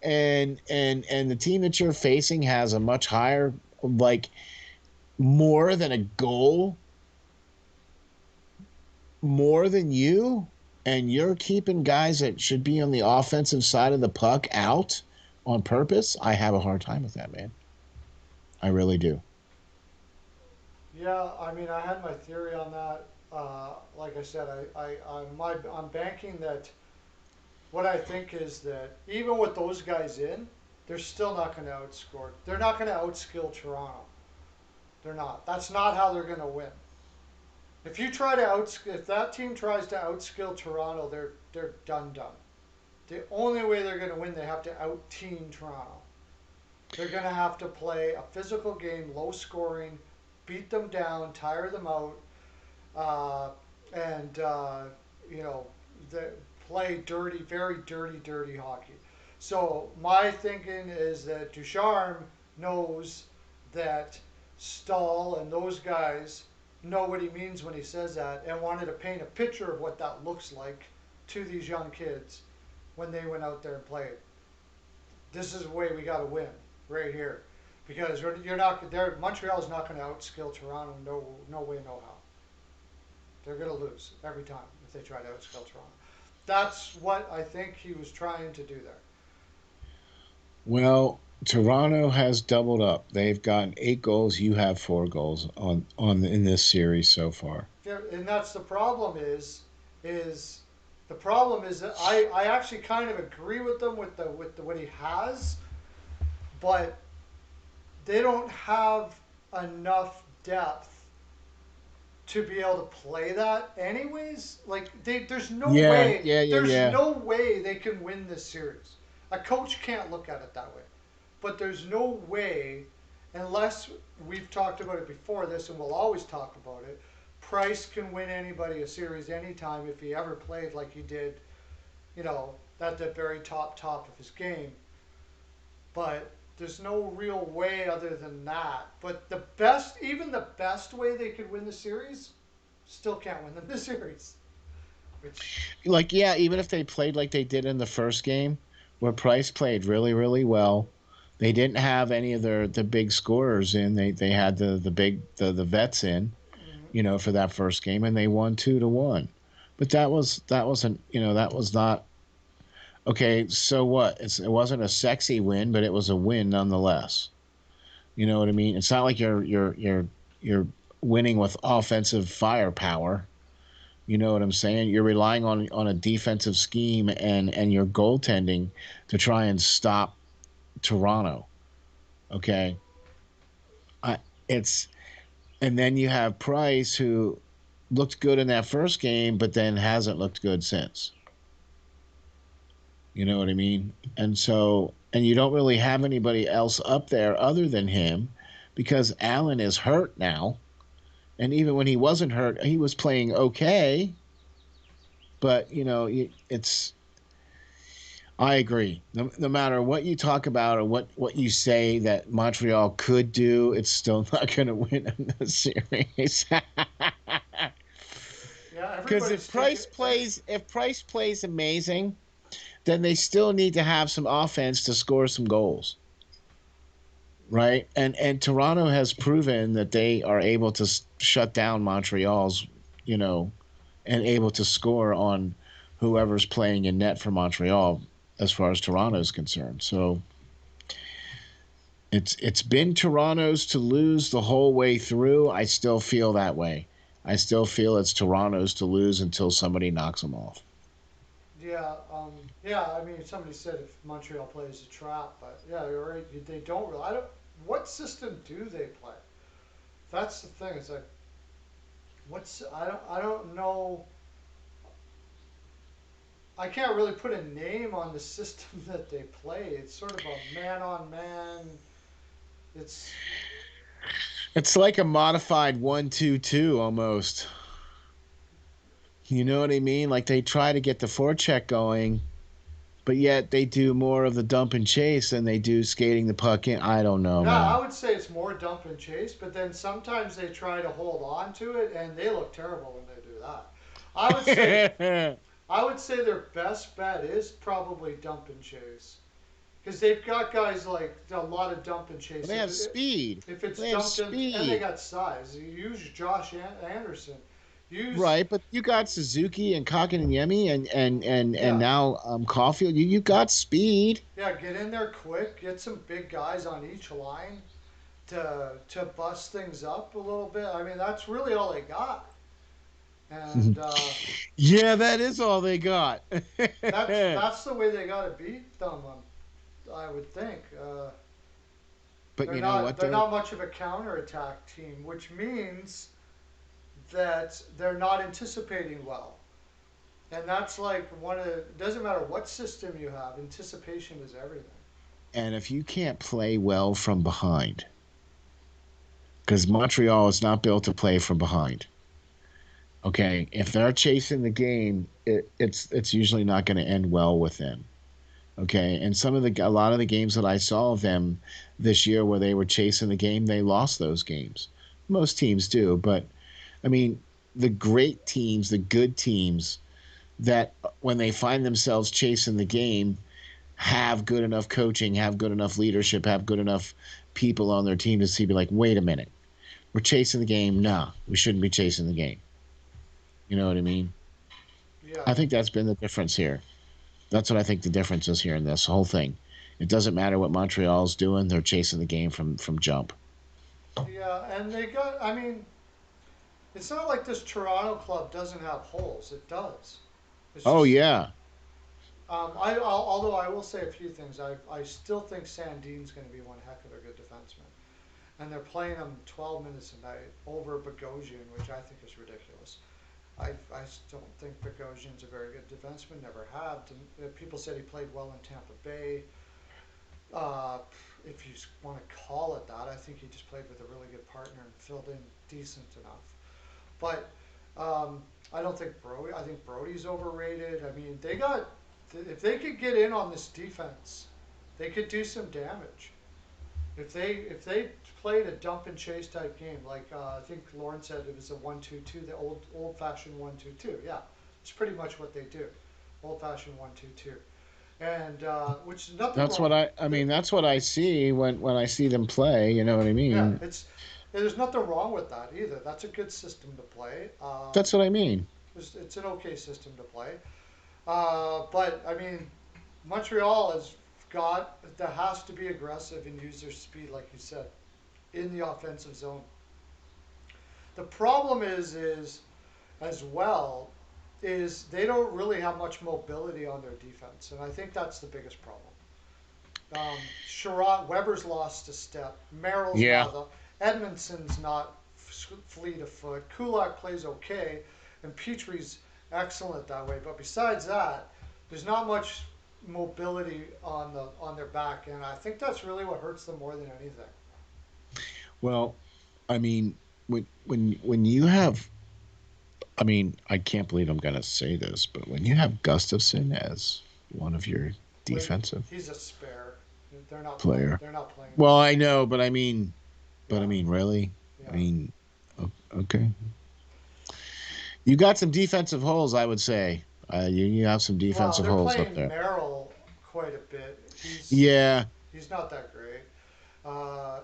And the team that you're facing has a much higher, like, more than a goal more than you, and you're keeping guys that should be on the offensive side of the puck out on purpose. I have a hard time with that, man. I really do. Yeah, I mean, I had my theory on that. Like I said, I'm banking that what I think is that even with those guys in, they're still not going to outscore. They're not going to outskill Toronto. They're not. That's not how they're going to win. If that team tries to outskill Toronto, they're done. The only way they're going to win, they have to out team Toronto. They're going to have to play a physical game, low scoring, beat them down, tire them out, uh, and you know, the, play dirty, very dirty hockey. So my thinking is that Ducharme knows that Stahl and those guys know what he means when he says that, and wanted to paint a picture of what that looks like to these young kids when they went out there and played. This is the way we got to win right here, because you're not there. Montreal's not going to outskill Toronto. No way, no how. They're going to lose every time if they try to outskill Toronto. That's what I think he was trying to do there. Well, Toronto has doubled up. They've gotten 8 goals. You have 4 goals on in this series so far. Yeah, and that's the problem is the problem is that I actually kind of agree with them with the what he has, but they don't have enough depth to be able to play that anyways. Like there's no Yeah, way yeah, yeah, there's yeah. no way they can win this series. A coach can't look at it that way. But there's no way unless we've talked about it before this and we'll always talk about it. Price can win anybody a series anytime if he ever played like he did, at the very top of his game. But there's no real way other than that. But even the best way they could win the series, still can't win them the series. Which, Like, yeah, even if they played like they did in the first game, where Price played really, really well, They didn't have any of the big scorers in. They had the vets in, Mhm. for that first game, and they won 2-1. But that wasn't that was not okay. So what? It wasn't a sexy win, but it was a win nonetheless. You know what I mean? It's not like you're winning with offensive firepower. You know what I'm saying? You're relying on a defensive scheme and your goaltending to try and stop Toronto. Okay, I it's and then you have Price who looked good in that first game, but then hasn't looked good since. You know what I mean? And you don't really have anybody else up there other than him because Allen is hurt now. And even when he wasn't hurt, he was playing okay. But, I agree. No matter what you talk about or what you say that Montreal could do, it's still not going to win in the series. Yeah, Because everybody's taking. if Price plays amazing, then they still need to have some offense to score some goals, right? And Toronto has proven that they are able to shut down Montreal's, you know, and able to score on whoever's playing in net for Montreal as far as Toronto is concerned. So it's been Toronto's to lose the whole way through. I still feel that way. I still feel it's Toronto's to lose until somebody knocks them off. Yeah, yeah. I mean, somebody said if Montreal plays a trap, but yeah, you're right. They don't really. I don't. What system do they play? That's the thing. It's like what's I don't know. I can't really put a name on the system that they play. It's sort of a man on man. It's It's like a modified 1-2-2 almost. You know what I mean? Like they try to get the forecheck going, but yet they do more of the dump and chase than they do skating the puck in. I don't know, yeah. I man. would say it's more dump and chase, but then sometimes they try to hold on to it, and they look terrible when they do that. I would say I would say their best bet is probably dump and chase because they've got guys like a lot of dump and chase. They have speed. If it's They have dumped in, and they speed. got size. You use Josh Anderson. Use Right, but you got Suzuki and Kakanyemi and yeah, now Caulfield. You got speed. yeah. Get in there quick. Get some big guys on each line to bust things up a little bit. I mean, that's really all they got, and Yeah, that is all they got. that's the way they got to beat them. I would think. But They're you know not what they're though? not much of a counterattack team, which means that they're not anticipating well. And that's like one of it doesn't matter what system you have, anticipation is everything. And if you can't play well from behind, because Montreal is not built to play from behind. Okay, if they're chasing the game, it's usually not going to end well with them. Okay, and a lot of the games that I saw of them this year where they were chasing the game, they lost those games. Most teams do, but I mean, the great teams, the good teams that when they find themselves chasing the game, have good enough coaching, have good enough leadership, have good enough people on their team to see, be like, wait a minute, we're chasing the game. Nah, we shouldn't be chasing the game. You know what I mean? Yeah. I think that's been the difference here. That's what I think the difference is here in this whole thing. It doesn't matter what Montreal's doing; they're chasing the game from jump. Yeah, and they got I mean, it's not like this Toronto club doesn't have holes. It does. It's Oh just yeah, although I will say a few things. I still think Sandin's going to be one heck of a good defenseman. And they're playing him 12 minutes a night over Bogosian, which I think is ridiculous. I don't think Bogosian's a very good defenseman, never had. People said he played well in Tampa Bay. Uh, if you want to call it that, I think he just played with a really good partner and filled in decent enough. But I don't think Brody. I think Brody's overrated. I mean, they got if they could get in on this defense, they could do some damage. If they played a dump and chase type game, like I think Lauren said it was a 1-2-2, the old fashioned 1-2-2. Yeah, it's pretty much what they do, old fashioned 1-2-2. and which is nothing That's wrong. what I mean. That's what I see when I see them play. You know what I Yeah, mean? there's nothing wrong with that either. That's a good system to play. That's what I mean. It's an okay system to play. But I mean, Montreal has got that has to be aggressive and use their speed, like you said, in the offensive zone. The problem is as well is they don't really have much mobility on their defense, and I think that's the biggest problem. Sherrod Weber's lost a step. Merrill's Yeah. not. Edmondson's not fleet of foot. Kulak plays okay, and Petrie's excellent that way. But besides that, there's not much mobility on their back, and I think that's really what hurts them more than anything. Well, I mean, when you have, I mean, I can't believe I'm gonna say this, but when you have Gustafson as one of your Like defensive he's a spare. They're not playing. player, They're not playing him. well, I know, but I Yeah, mean, really, I yeah. mean, okay, you got some defensive holes, I would say. You have some Well, defensive they're holes up playing there. Merrill quite a bit. Yeah, He's not that great.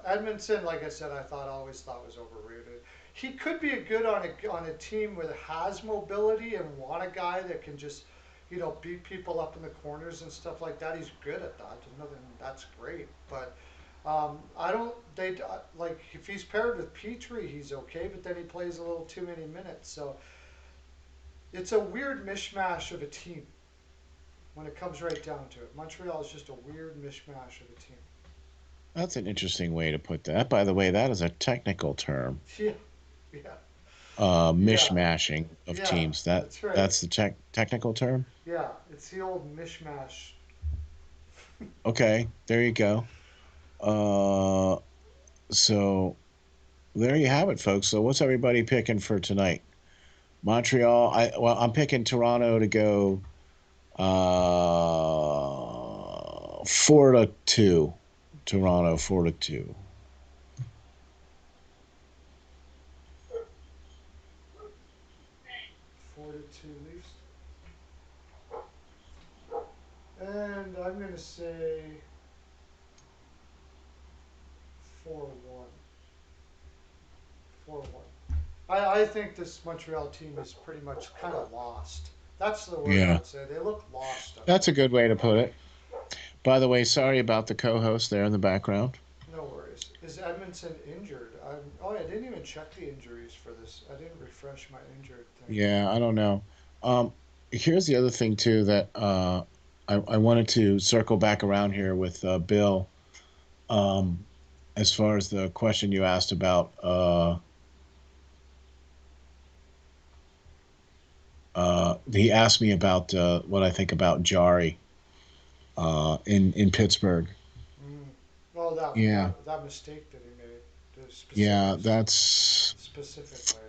Edmondson, like I said, always thought was overrated. He could be a good on a team that has mobility and want a guy that can just, beat people up in the corners and stuff like that. He's good at that. There's nothing that's great, but I don't. They like if he's paired with Petrie, he's okay, but then he plays a little too many minutes. So it's a weird mishmash of a team when it comes right down to it. Montreal is just a weird mishmash of a team. that's an interesting way to put that. By the way, that is a technical term. Yeah, yeah, yeah, Mishmashing of yeah. teams. That That's right. that's the technical term. Yeah, it's the old mishmash. Okay, there you go. Uh, so there you have it, folks. So what's everybody picking for tonight? Montreal. I'm picking Toronto to go 4-2. Toronto 4-2. 4-2 Leafs. And I'm going to say 4-1. 4-1. I think this Montreal team is pretty much kind of lost. That's the word I Yeah, would say. They look lost up that's there. a good way to put it. By the way, sorry about the co-host there in the background. No worries. Is Edmondson injured? I didn't even check the injuries for this. I didn't refresh my injured thing. Yeah, I don't know. Um, Here's the other thing too that I wanted to circle back around here with Bill. Um, as far as the question you asked about, he asked me about what I think about Jari in Pittsburgh. Mm. Well, that, Yeah, that that mistake that he made, the yeah, specifics, that's specifically.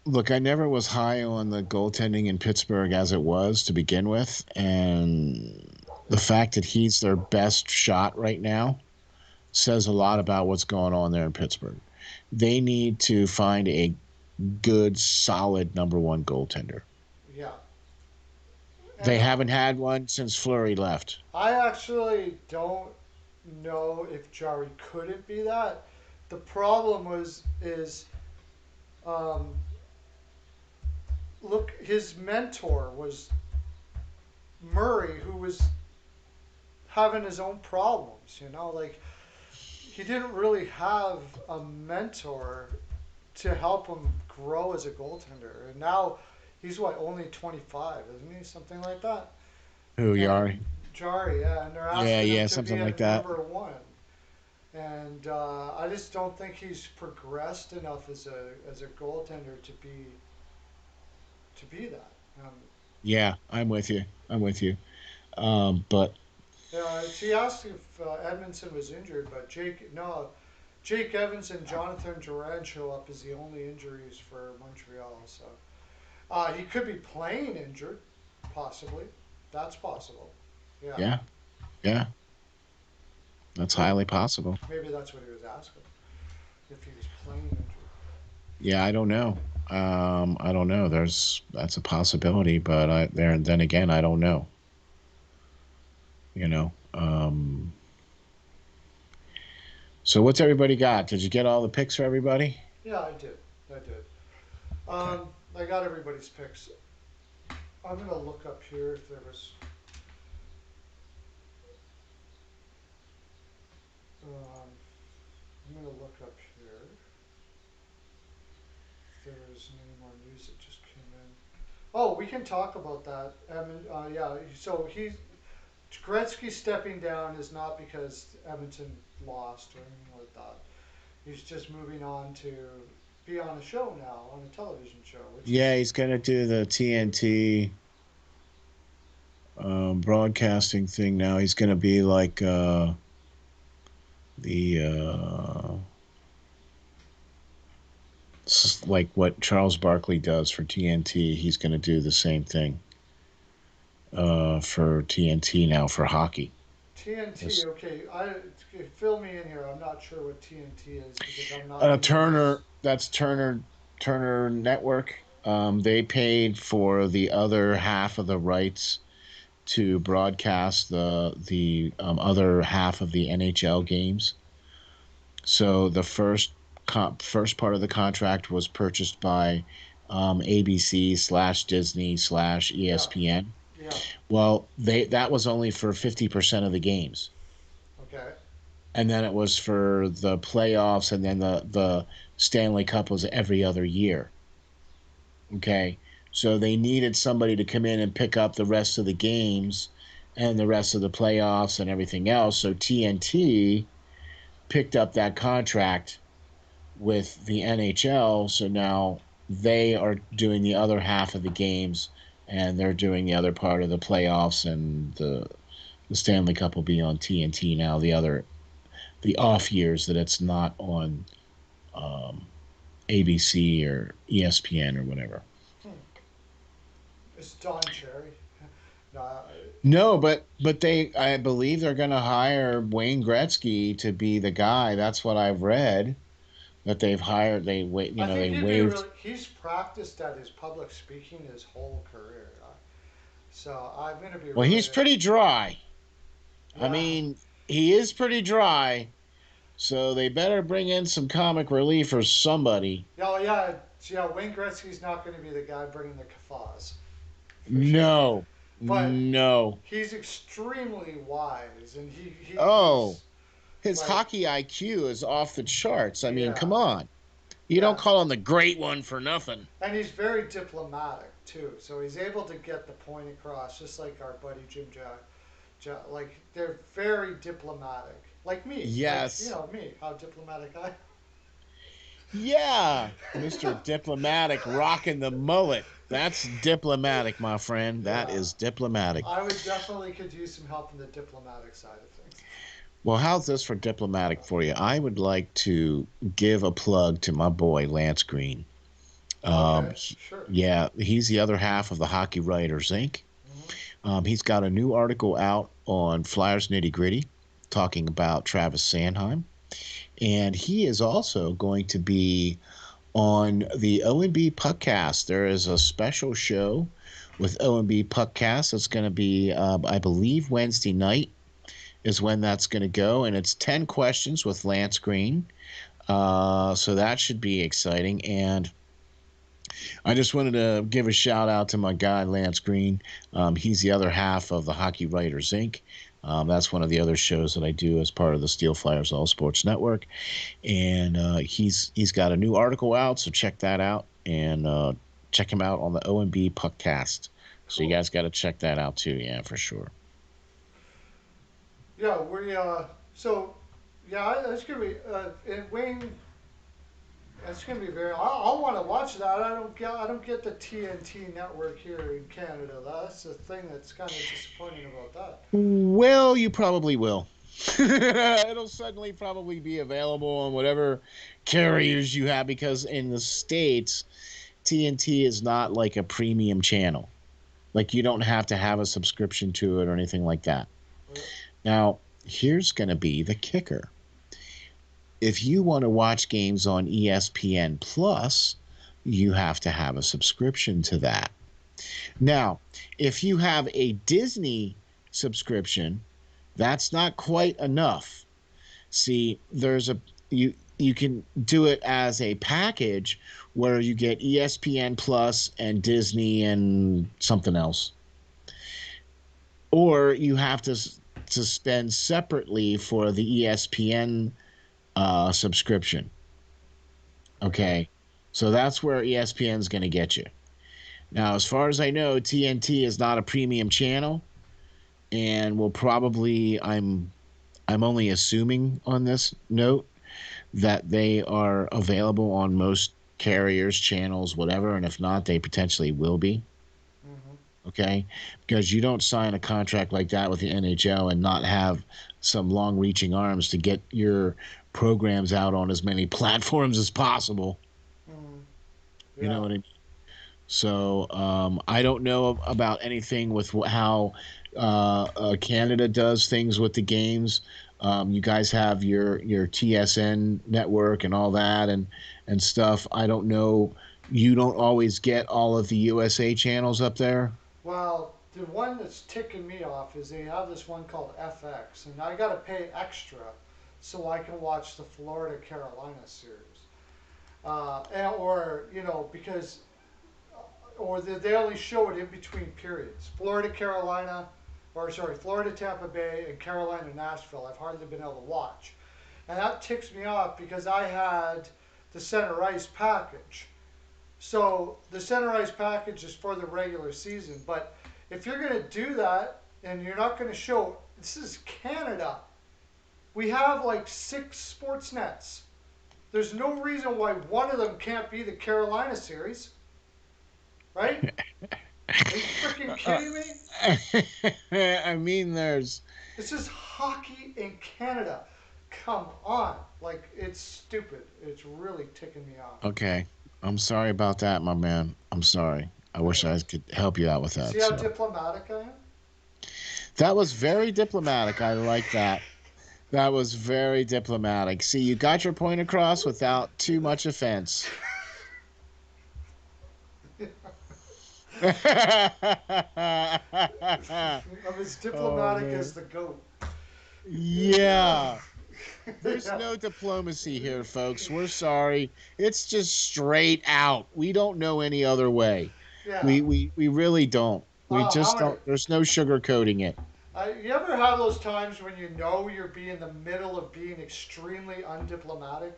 look. I never was high on the goaltending in Pittsburgh as it was to begin with, and the fact that he's their best shot right now says a lot about what's going on there in Pittsburgh. They need to find a good, solid number one goaltender. Yeah, and They haven't had one since Fleury left. I actually don't know if Jari couldn't be that. The problem is um, look, his mentor was Murray, who was having his own problems. Like he didn't really have a mentor to help him grow as a goaltender. And now he's what, only 25, isn't he? Something like that. Who, And Yari? Jari, yeah, and they're Yeah, asking him yeah, to be something a like that. number one. And I just don't think he's progressed enough as a goaltender to be that. Yeah, I'm with you. I'm with you. But She asked if Edmondson was injured, but Jake Evans and Jonathan Duran show up as the only injuries for Montreal. So he could be playing injured, possibly. That's possible. Yeah, yeah, yeah, that's maybe, highly possible. maybe that's what he was asking, if he was playing injured. Yeah, I don't know. I don't know. That's a possibility, but then again, I don't know. you know. So what's everybody got? Did you get all the picks for everybody? Yeah, I did. I did. Okay. I got everybody's picks. I'm gonna look up here if there was. I'm gonna look up here if there was any more news that just came in. Oh, we can talk about that. Yeah. So Gretzky stepping down is not because Edmonton lost or anything like that. He's just moving on to be on a show now, on a television show, which Yeah, is he's gonna do the TNT broadcasting thing now. He's gonna be like the like what Charles Barkley does for TNT. He's gonna do the same thing for TNT now for hockey. TNT. It's, Okay, fill me in here. I'm not sure what TNT is because I'm not into this. Turner, that's Turner Network. They paid for the other half of the rights to broadcast the other half of the NHL games. So the first part of the contract was purchased by ABC slash Disney slash Yeah, ESPN. yeah. Well, they that was only for 50% of the games, Okay. and then it was for the playoffs, and then the Stanley Cup was every other year. Okay, so they needed somebody to come in and pick up the rest of the games and the rest of the playoffs and everything else. So TNT picked up that contract with the NHL. So now they are doing the other half of the games and they're doing the other part of the playoffs, and the Stanley Cup will be on TNT now. The off years that it's not on um, ABC or ESPN or whatever. Hmm. It's Don Cherry. No, No, but they I believe they're going to hire Wayne Gretzky to be the guy. That's what I've read, that they've hired. I think They he'd be waived. really. He's practiced at his public speaking his whole career. So I'm gonna be Well, really. he's pretty dry. I Yeah. mean, he is pretty dry. So they better bring in some comic relief or somebody. Oh yeah. Yeah. Wayne Gretzky's not going to be the guy bringing the kafaz, for sure. No. But No. he's extremely wise, and Oh, he's his like, hockey IQ is off the charts. I mean, come yeah, on. You don't yeah, call him the great one for nothing. and he's very diplomatic too. So he's able to get the point across, just like our buddy Jim Like they're very diplomatic, like me, Yes. me, how diplomatic I. Yeah, Mr. Diplomatic rocking the mullet. That's diplomatic, my friend. That Yeah, is diplomatic. I would definitely could use some help in the diplomatic side of things. Well, how's this for diplomatic for you? I would like to give a plug to my boy Lance Green. Okay, sure. Yeah, he's the other half of the Hockey Writers Inc. Hmm. He's got a new article out on Flyers Nitty Gritty talking about Travis Sanheim. And he is also going to be on the O&B Puckcast. There is a special show with O&B Puckcast. It's going to be, I believe, Wednesday night is when that's going to go. And it's 10 questions with Lance Green. So that should be exciting. And I just wanted to give a shout out to my guy, Lance Green. He's the other half of the Hockey Writers Inc. That's one of the other shows that I do as part of the Steel Flyers All Sports Network. And he's got a new article out, so check that out. And check him out on the O&B Puckcast. So you Cool. guys got to check that out too, yeah, for sure. Yeah, we so yeah, that's gonna be and Wayne. That's gonna be very. I'll want to watch that. I don't get the TNT network here in Canada. That's the thing that's kind of disappointing about that. Well, you probably will. It'll suddenly probably be available on whatever carriers you have, because in the States, TNT is not like a premium channel. Like, you don't have to have a subscription to it or anything like that. Well, Now, here's going to be the kicker. If you want to watch games on ESPN Plus, you have to have a subscription to that. Now, if you have a Disney subscription, That's not quite enough. See, you can do it as a package where you get ESPN Plus and Disney and something else, or you have to spend separately for the ESPN subscription. Okay. Okay, so that's where ESPN's going to get you. Now, as far as I know, TNT is not a premium channel, and will probably I'm only assuming on this note that they are available on most carriers, channels, whatever, and if not, they potentially will be. Hmm. Okay, because you don't sign a contract like that with the NHL and not have some long-reaching arms to get your programs out on as many platforms as possible. Hmm. You know Yeah. what I mean? So I don't know about anything with how Canada does things with the games. You guys have your TSN network and all that and stuff. I don't know. You don't always get all of the USA channels up there. Well, the one that's ticking me off is they have this one called FX, and I got to pay extra so I can watch the Florida Carolina series. Or, because, or they only show it in between periods. Florida Carolina, or sorry, Florida Tampa Bay and Carolina Nashville, I've hardly been able to watch. And that ticks me off because I had the center ice package. So the center ice package is for the regular season. But if you're going to do that and you're not going to show, this is Canada. We have like 6 sports nets. There's no reason why one of them can't be the Carolina series, right? Are you freaking Uh, kidding me? I mean, there's This is hockey in Canada. Come on. Like, it's stupid. It's really ticking me off. okay. I'm sorry about that, my man. I'm sorry. I wish I Anyways, could help you out with see that. how So diplomatic I am? that was very diplomatic. I like that. That was very diplomatic. See, you got your point across without too much offense. I'm as Oh diplomatic as man. the goat. Yeah. There's Yeah. no diplomacy here, folks. We're sorry. It's just straight out. We don't know any other way. Yeah. We really don't. We How just many? don't. There's no sugarcoating it. You ever have those times when you know you're being the middle of being extremely undiplomatic,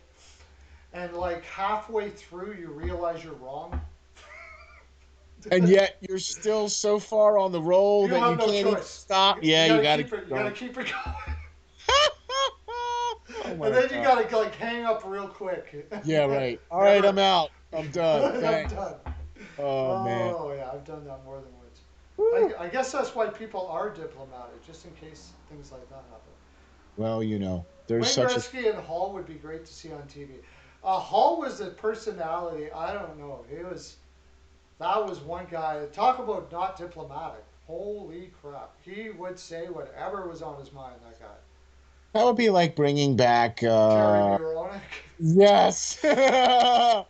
and like halfway through you realize you're wrong? And yet you're still so far on the roll You that have you no can't even choice. stop. You Yeah, got you to got to keep keep it. You got to going. keep it going, Oh and my then you god. got to like hang up real quick. Yeah, right. All right, I'm Never. out. I'm done. I'm Thanks. done. Oh man. Oh yeah, I've done that more than once. Whew. I guess that's why people are diplomatic, just in case things like that happen. Well, there's Wayne such a Gretzky and Hall would be great to see on TV. Hall was a personality. I don't know. He was. That was one guy. Talk about not diplomatic. Holy crap! He would say whatever was on his mind. That guy. that would be like bringing back Jeremy Roenick. yes. Look,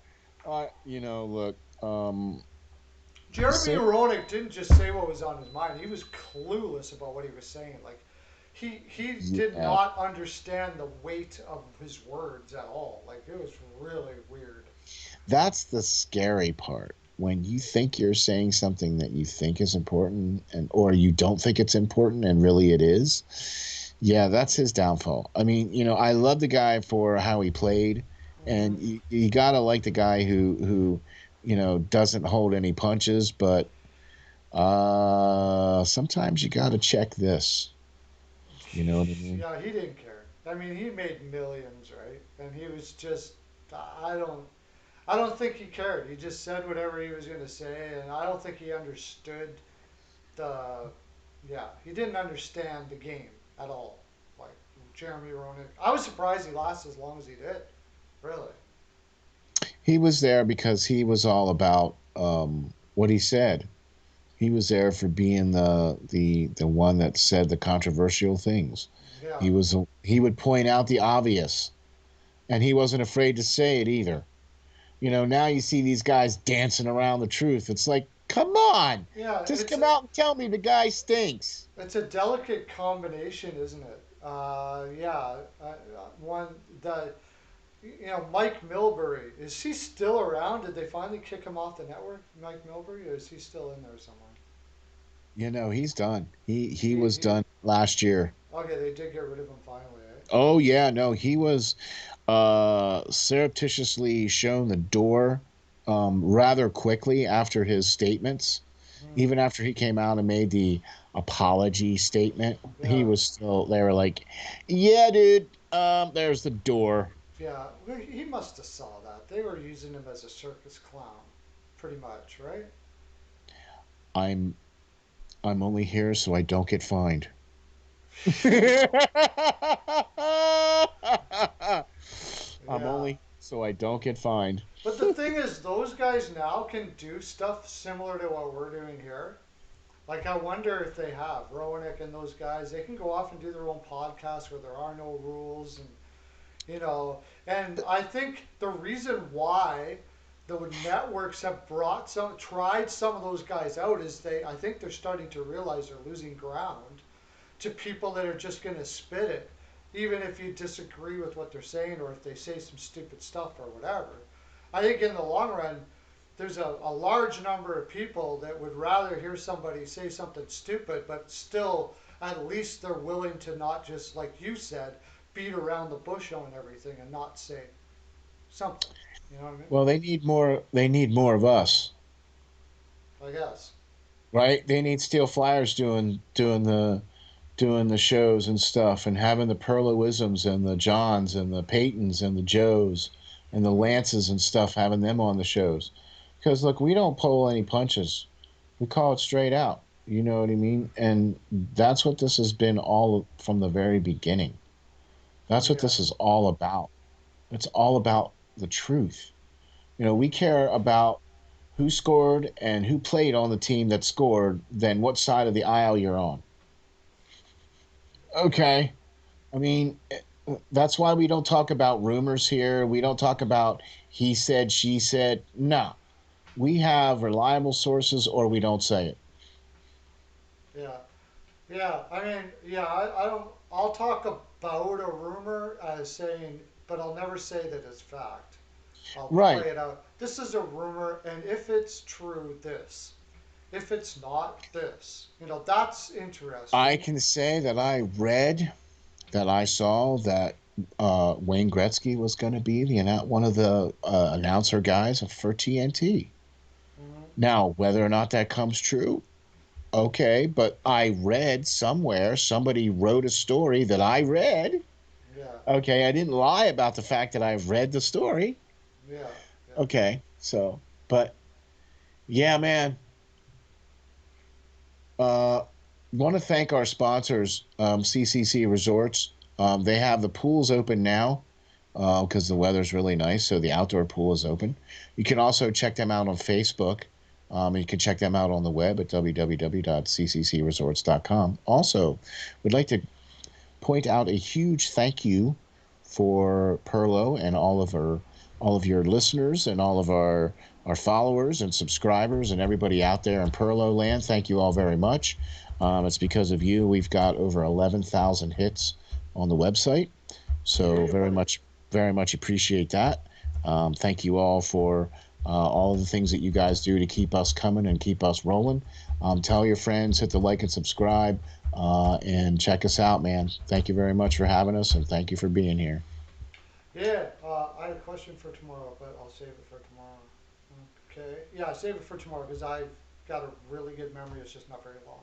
Jeremy say Roenick didn't just say what was on his mind. He was clueless about what he was saying. Like he did yeah. not understand the weight of his words at all. Like it was really weird. That's the scary part. When you think you're saying something that you think is important and or you don't think it's important and really it is. Yeah, that's his downfall. I mean, I love the guy for how he played, Hmm. and you gotta like the guy who doesn't hold any punches, but sometimes you gotta check this. You know what I mean? Yeah, he didn't care. I mean, he made millions, right? And he was just, I don't, I don't think he cared. He just said whatever he was going to say, and I don't think he understood the, yeah, he didn't understand the game at all. Like Jeremy Roenick, I was surprised he lasted as long as he did. Really. He was there because he was all about what he said. He was there for being the one that said the controversial things. Yeah. He would point out the obvious, and he wasn't afraid to say it either. Now you see these guys dancing around the truth. It's like, Come on. Yeah, Just come out and tell me the guy stinks. it's a delicate combination, isn't it? Yeah, one the Mike Milbury, is he still around? Did they finally kick him off the network, Mike Milbury, or is he still in there somewhere? He's done. He was He done last year. okay, they did get rid of him finally, eh? Oh yeah, no, he was surreptitiously shown the door rather quickly after his statements. Hmm. Even after he came out and made the apology statement, he Yeah, was still. They were like, "Yeah, dude, there's the door." yeah. Well, he must have saw that. They were using him as a circus clown, pretty much, right? I'm I'm only here so I don't get fined. Phew. I'm Yeah. only so I don't get fined. But the thing is, those guys now can do stuff similar to what we're doing here. Like, I wonder if they have Roenick and those guys. They can go off and do their own podcasts where there are no rules, and I think the reason why the networks have tried some of those guys out is I think they're starting to realize they're losing ground to people that are just going to spit it, even if you disagree with what they're saying or if they say some stupid stuff or whatever. I think in the long run, there's a large number of people that would rather hear somebody say something stupid, but still at least they're willing to not just, like you said, beat around the bush on everything and not say something. You know what I mean? Well, they need more. They need more of us, I guess. right? They need Steel Flyers doing the shows and stuff, and having the Perloisms and the Johns and the Peytons and the Joes and the Lances and stuff, having them on the shows. Because look, we don't pull any punches. We call it straight out. You know what I mean? And that's what this has been all from the very beginning. That's what Yeah. this is all about. It's all about the truth. We care about who scored and who played on the team that scored than what side of the aisle you're on. Okay. I mean, that's why we don't talk about rumors here. We don't talk about he said, she said. No, we have reliable sources or we don't say it. Yeah. Yeah. I mean, yeah, I don't, I'll talk about a rumor as saying, but I'll never say that it's fact. I'll Right. play it out. This is a rumor, and if it's true, this. If it's not, this. That's I interesting. can say that I saw that Wayne Gretzky was going to be one of the announcer guys for TNT. Hmm. Now, whether or not that comes true, okay, but I read somewhere, somebody wrote a story that I read. Yeah. Okay, I didn't lie about the fact that I've read the story. Yeah. Yeah. Okay, so, but yeah, man, uh, want to thank our sponsors, CCC Resorts. They have the pools open now because the weather's really nice, so the outdoor pool is open. You can also check them out on Facebook. You can check them out on the web at www.cccresorts.com. Also, we'd like to point out a huge thank you for Perlo and all of your listeners and all of our followers and subscribers and everybody out there in Perlo land. Thank you all very much. It's because of you we've got over 11,000 hits on the website. We hear So you, buddy. very much appreciate that. Thank you all for all of the things that you guys do to keep us coming and keep us rolling. Tell your friends, hit the like and subscribe, and check us out, man. Thank you very much for having us, and thank you for being here. Yeah. I had a question for tomorrow, but I'll save it for tomorrow. Okay. Yeah, save it for tomorrow because I've got a really good memory. It's just not very long.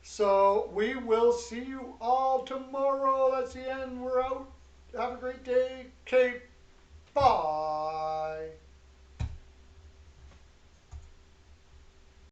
So we will see you all tomorrow. That's the end. We're out. Have a great day. Okay. Bye.